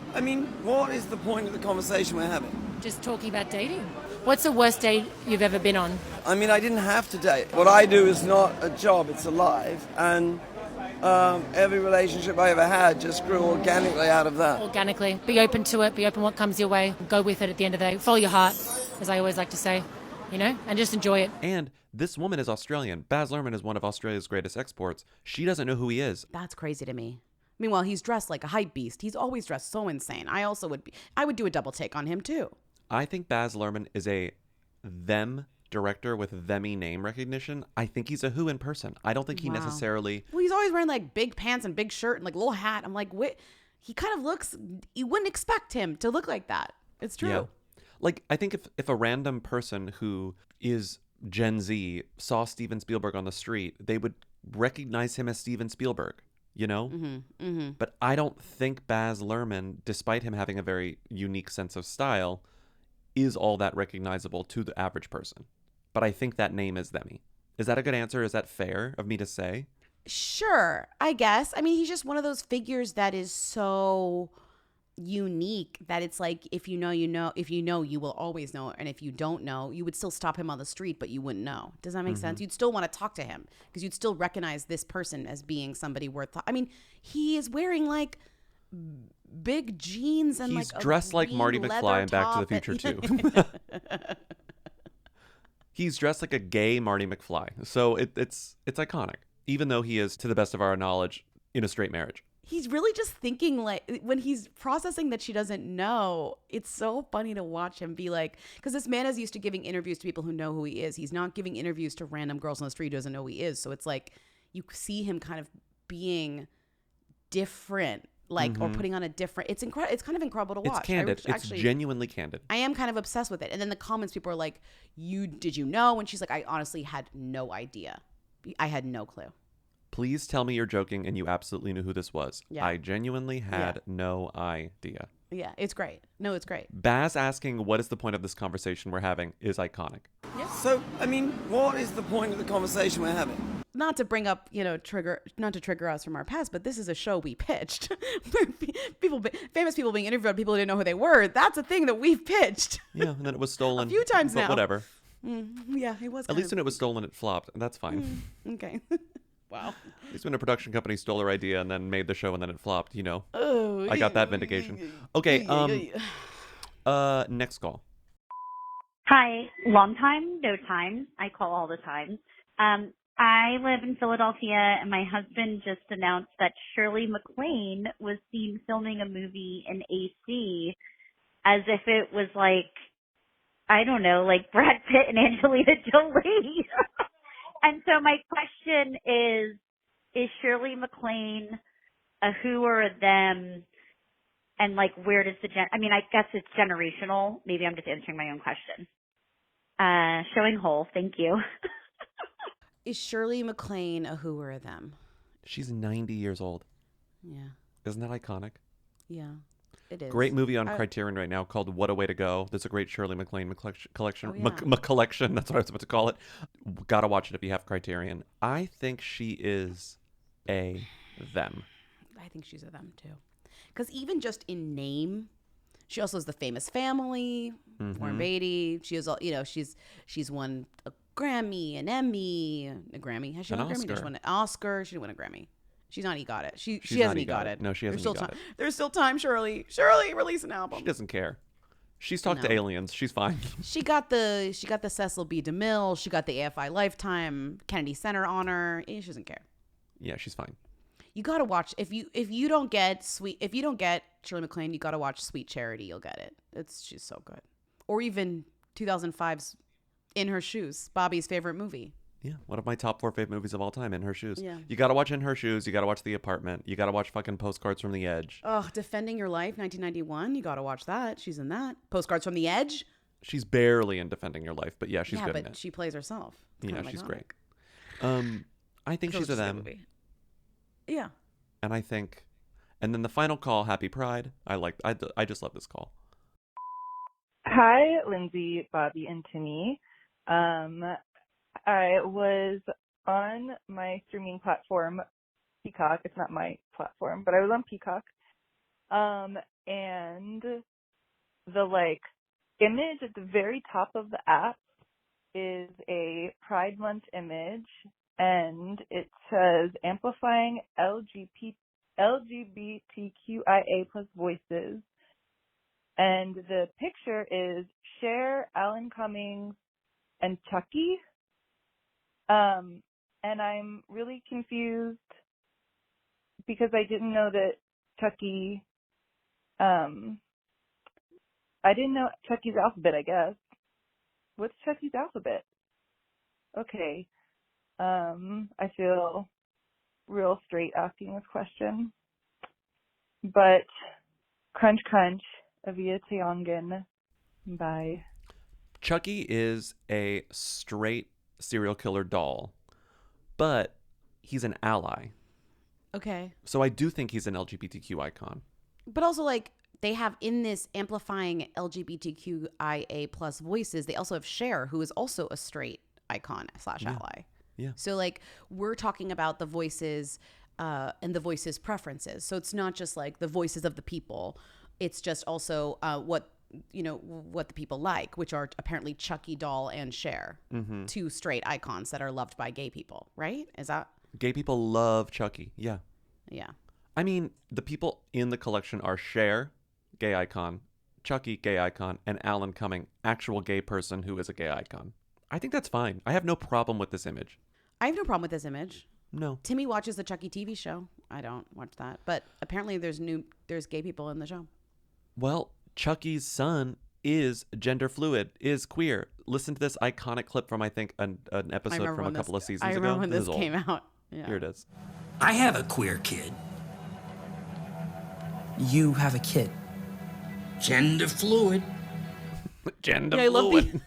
what is the point of the conversation we're having? Just talking about dating. What's the worst date you've ever been on? I didn't have to date. What I do is not a job, it's a life. And every relationship I ever had just grew organically out of that. Organically. Be open to it. Be open what comes your way. Go with it at the end of the day. Follow your heart, as I always like to say, and just enjoy it. And this woman is Australian. Baz Luhrmann is one of Australia's greatest exports. She doesn't know who he is. That's crazy to me. Meanwhile, he's dressed like a hype beast. He's always dressed so insane. I would do a double take on him too. I think Baz Luhrmann is a them director with them-y name recognition. I think he's a who in person. I don't think he necessarily... Well, he's always wearing big pants and big shirt and little hat. I'm like, what? He kind of looks... You wouldn't expect him to look like that. It's true. Yeah. I think if a random person who is Gen Z saw Steven Spielberg on the street, they would recognize him as Steven Spielberg. But I don't think Baz Luhrmann, despite him having a very unique sense of style, is all that recognizable to the average person. But I think that name is them-y. Is that a good answer? Is that fair of me to say? Sure, I guess. I mean, he's just one of those figures that is so unique that it's like, if you know, you know. If you know, you will always know. And if you don't know, you would still stop him on the street, but you wouldn't know. Does that make sense? You'd still want to talk to him because you'd still recognize this person as being somebody worth. I mean, he is wearing like big jeans and He's like dressed like Marty McFly in Back to the Future too. He's dressed like a gay Marty McFly. So it's iconic, even though he is, to the best of our knowledge, in a straight marriage. He's really just thinking, like, when he's processing that she doesn't know, it's so funny to watch him be like, because this man is used to giving interviews to people who know who he is. He's not giving interviews to random girls on the street who doesn't know who he is. So it's like you see him kind of being different, like, or putting on a different, it's kind of incredible to watch. It's candid. It's genuinely candid. I am kind of obsessed with it. And then the comments, people are like, did you know? And she's like, I honestly had no idea. I had no clue. Please tell me you're joking and you absolutely knew who this was. Yeah. I genuinely had no idea. Yeah, it's great. No, it's great. Baz asking what is the point of this conversation we're having is iconic. Yeah. So, I mean, what is the point of the conversation we're having? Not to bring up, not to trigger us from our past, but this is a show we pitched. Famous people being interviewed, people who didn't know who they were. That's a thing that we've pitched. Yeah, and then it was stolen a few times now. Whatever. Yeah, it was. At least when it was stolen, it flopped. And that's fine. Okay. Wow. At least when a production company stole their idea and then made the show and then it flopped, you know. Oh, I got that vindication. Okay, next call. Hi, long time, no time. I call all the time. I live in Philadelphia, and my husband just announced that Shirley MacLaine was seen filming a movie in AC as if it was like, I don't know, like Brad Pitt and Angelina Jolie. And so my question is Shirley MacLaine a who or a them? And like, where does I mean, I guess it's generational. Maybe I'm just answering my own question. Showing whole. Thank you. Is Shirley MacLaine a who or a them? She's 90 years old. Yeah. Isn't that iconic? Yeah, it is. Great movie on Criterion right now called What a Way to Go. There's a great Shirley MacLaine collection. Oh, yeah. McCollection, that's what I was about to call it. Gotta watch it if you have Criterion. I think she is a them. I think she's a them too. Because even just in name, she also has The Famous Family, Warren Beatty. She has all, she's won a Grammy, an Emmy, a Grammy. Has she won a Grammy? She won an Oscar. She didn't win a Grammy. She's not EGOT-ed. She hasn't EGOT-ed. No, she hasn't EGOT-ed. There's still time, Shirley. Shirley, release an album. She doesn't care. She's talked to aliens. She's fine. She got the Cecil B. DeMille. She got the AFI Lifetime Kennedy Center honor. She doesn't care. Yeah, she's fine. You gotta watch if you don't get Shirley MacLaine, you gotta watch Sweet Charity. You'll get it. She's so good. Or even 2005's In Her Shoes, Bobby's favorite movie. Yeah, one of my top 4 favorite movies of all time, In Her Shoes. Yeah. You gotta watch In Her Shoes. You gotta watch The Apartment. You gotta watch fucking Postcards from the Edge. Oh, Defending Your Life, 1991. You gotta watch that. She's in that. Postcards from the Edge. She's barely in Defending Your Life, but yeah, she's good in it. But she plays herself. Yeah, she's great. I think she's a them. Yeah. And and then the final call, Happy Pride. I just love this call. Hi, Lindsay, Bobby, and Timmy. I was on my streaming platform, Peacock. It's not my platform, but I was on Peacock. And the image at the very top of the app is a Pride Month image, and it says amplifying LGBTQIA plus voices. And the picture is Cher, Alan Cummings, and Chucky. And I'm really confused because I didn't know that Chucky, I didn't know Chucky's alphabet, I guess. What's Chucky's alphabet? Okay. I feel real straight asking this question. But crunch, crunch, Avia Teongan. Bye. Chucky is a straight serial killer doll, but he's an ally. Okay. So I do think he's an LGBTQ icon. But also, they have in this amplifying LGBTQIA plus voices, they also have Cher, who is also a straight icon / ally. Yeah. So like we're talking about the voices and the voices' preferences. So it's not just like the voices of the people. It's just also what the people like, which are apparently Chucky doll and Cher, two straight icons that are loved by gay people, right? Is that? Gay people love Chucky. Yeah. Yeah. I mean, the people in the collection are Cher, gay icon, Chucky, gay icon, and Alan Cumming, actual gay person who is a gay icon. I think that's fine. I have no problem with this image. I have no problem with this image. No. Timmy watches the Chucky TV show. I don't watch that. But apparently there's gay people in the show. Well, Chucky's son is gender fluid, is queer. Listen to this iconic clip from, I think, an episode from a couple of seasons ago. I remember when this came out. Yeah. Here it is. I have a queer kid. You have a kid. Gender fluid. Gender fluid.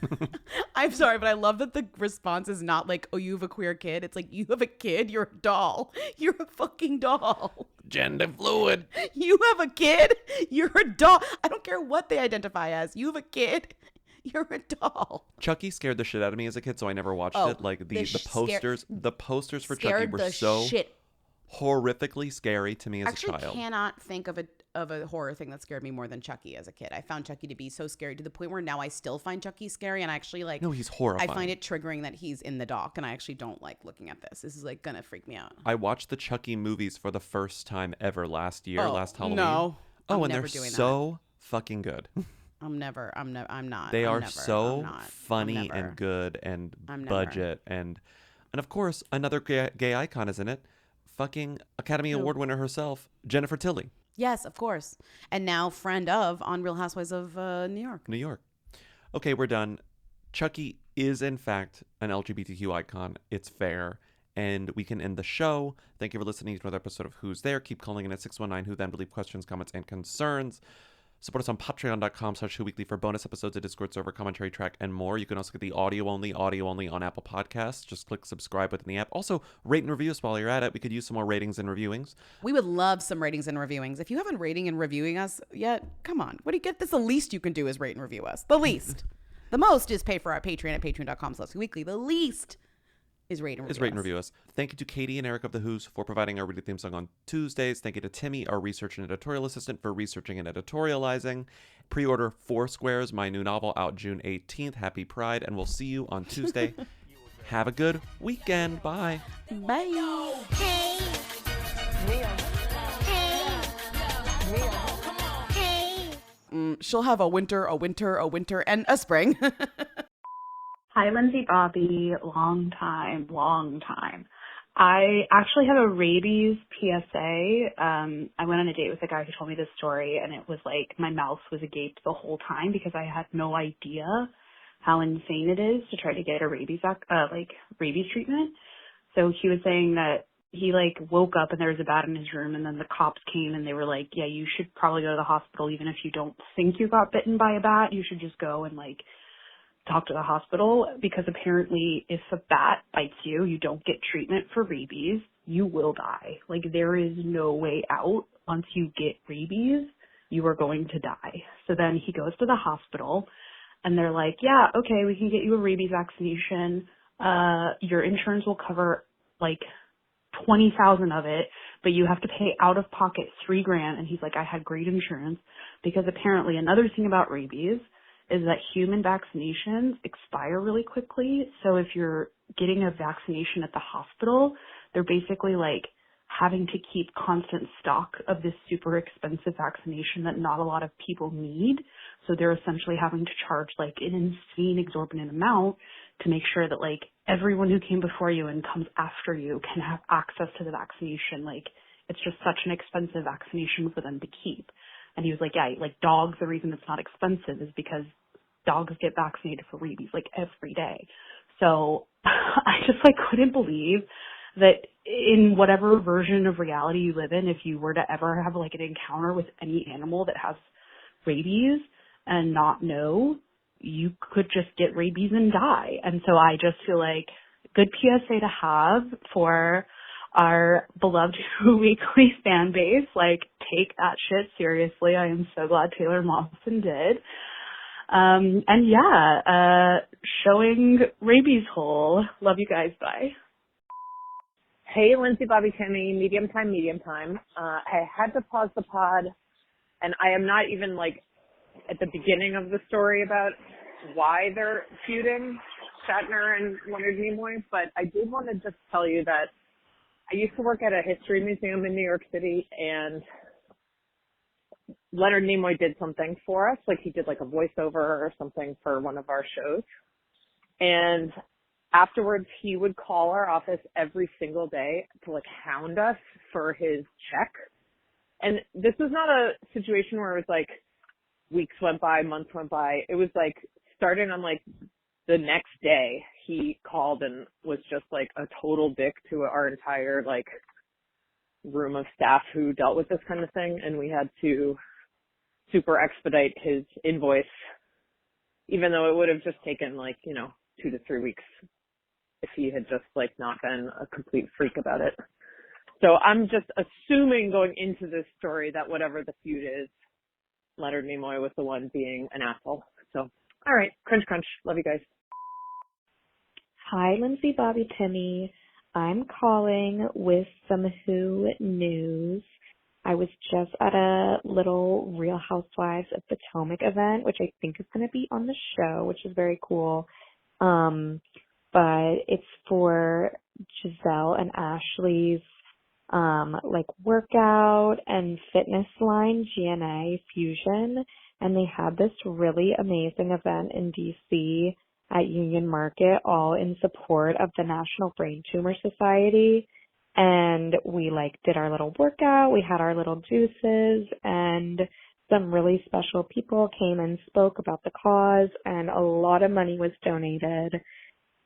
I'm sorry, but I love that the response is not like, oh, you have a queer kid. It's like, you have a kid, you're a doll. You're a fucking doll. Gender fluid. You have a kid, you're a doll. I don't care what they identify as. You have a kid, you're a doll. Chucky scared the shit out of me as a kid, so I never watched it. Like the posters for Chucky were so horrifically scary to me as a child. I cannot think of a horror thing that scared me more than Chucky as a kid. I found Chucky to be so scary to the point where now I still find Chucky scary, and I actually like. No, he's horrifying. I find it triggering that he's in the dock, and I actually don't like looking at this. This is like gonna freak me out. I watched the Chucky movies for the first time ever last Halloween. No, and they're so fucking good. I'm not. They are so funny and good and budget and of course another gay icon is in it. Fucking Academy Award winner herself, Jennifer Tilly. Yes, of course. And now friend of on Real Housewives of New York. New York. Okay, we're done. Chucky is in fact an LGBTQ icon. It's fair. And we can end the show. Thank you for listening to another episode of Who's There. Keep calling in at 619 Who Then. Leave questions, comments, and concerns. Support us on patreon.com/WhoWeekly for bonus episodes, a Discord server, commentary track, and more. You can also get the audio only on Apple Podcasts. Just click subscribe within the app. Also, rate and review us while you're at it. We could use some more ratings and reviewings. We would love some ratings and reviewings. If you haven't rating and reviewing us yet, come on. What do you get? This the least you can do is rate and review us. The least. The most is pay for our Patreon at patreon.com/weekly. The least is rate and review us. Thank you to Katie and Eric of The Who's for providing our weekly theme song on Tuesdays. Thank you to Timmy, our research and editorial assistant, for researching and editorializing. Pre-order Four Squares, my new novel, out June 18th. Happy Pride, and we'll see you on Tuesday. Have a good weekend. Bye. Bye. Hey. Hey. Hey. She'll have a winter, and a spring. Hi, Lindsay, Bobby. Long time. I actually have a rabies PSA. I went on a date with a guy who told me this story, and it was like my mouth was agape the whole time because I had no idea how insane it is to try to get a rabies treatment. So he was saying that he woke up and there was a bat in his room, and then the cops came and they were like, yeah, you should probably go to the hospital even if you don't think you got bitten by a bat. You should just go and talk to the hospital, because apparently if a bat bites you, you don't get treatment for rabies, you will die. There is no way out. Once you get rabies, you are going to die. So then he goes to the hospital and they're like, yeah, okay, we can get you a rabies vaccination. Your insurance will cover $20,000 of it, but you have to pay out of pocket $3,000. And he's like, I had great insurance, because apparently another thing about rabies is that human vaccinations expire really quickly. So if you're getting a vaccination at the hospital, they're basically having to keep constant stock of this super expensive vaccination that not a lot of people need. So they're essentially having to charge an insane exorbitant amount to make sure that everyone who came before you and comes after you can have access to the vaccination. It's just such an expensive vaccination for them to keep. And he was like, yeah, dogs, the reason it's not expensive is because dogs get vaccinated for rabies every day. So I just couldn't believe that in whatever version of reality you live in, if you were to ever have an encounter with any animal that has rabies and not know, you could just get rabies and die. And so I just feel good PSA to have for our beloved Weekly fan base. Take that shit seriously. I am so glad Taylor Momsen did. And yeah, showing rabies hole. Love you guys. Bye. Hey, Lindsay, Bobby, Timmy, medium time. I had to pause the pod, and I am not even, like, at the beginning of the story about why they're feuding, Shatner and Leonard Nimoy, but I did want to just tell you that I used to work at a history museum in New York City, and Leonard Nimoy did something for us, like he did like a voiceover or something for one of our shows, and afterwards, he would call our office every single day to, like, hound us for his check. And this was not a situation where it was, like, weeks went by, months went by. It was, like, starting on, like, the next day, he called and was just, like, a total dick to our entire, like, room of staff who dealt with this kind of thing. And we had to super expedite his invoice, even though it would have just taken, like, 2 to 3 weeks if he had just, like, not been a complete freak about it. So I'm just assuming going into this story that whatever the feud is, Leonard Nimoy was the one being an asshole. So, all right, crunch, crunch. Love you guys. Hi, Lindsay, Bobby, Timmy. I'm calling with some Who news. I was just at a little Real Housewives of Potomac event, which I think is going to be on the show, which is very cool. But it's for Giselle and Ashley's, like, workout and fitness line, GNA Fusion. And they had this really amazing event in DC at Union Market, all in support of the National Brain Tumor Society. And we, like, did our little workout. We had our little juices, and some really special people came and spoke about the cause, and a lot of money was donated.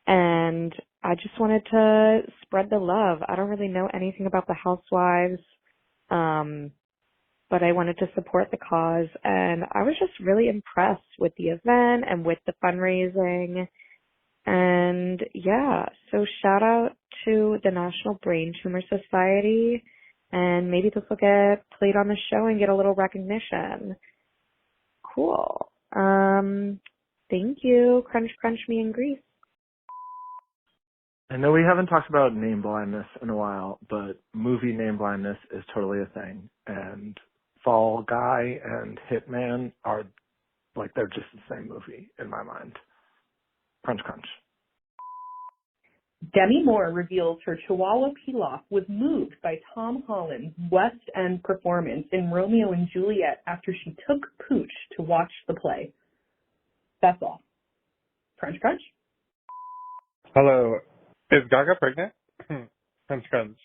And I just wanted to spread the love. I don't really know anything about the housewives, but I wanted to support the cause. And I was just really impressed with the event and with the fundraising. And yeah, so shout out to the National Brain Tumor Society. And maybe this will get played on the show and get a little recognition. Cool. Thank you. Crunch, crunch me in Greece. I know we haven't talked about name blindness in a while, but movie name blindness is totally a thing. And Fall Guy and Hitman are, like, they're just the same movie in my mind. Crunch, crunch. Demi Moore reveals her Chihuahua Pilaf was moved by Tom Holland's West End performance in Romeo and Juliet after she took Pooch to watch the play. That's all. Crunch, crunch. Hello. Is Gaga pregnant? Crunch, crunch.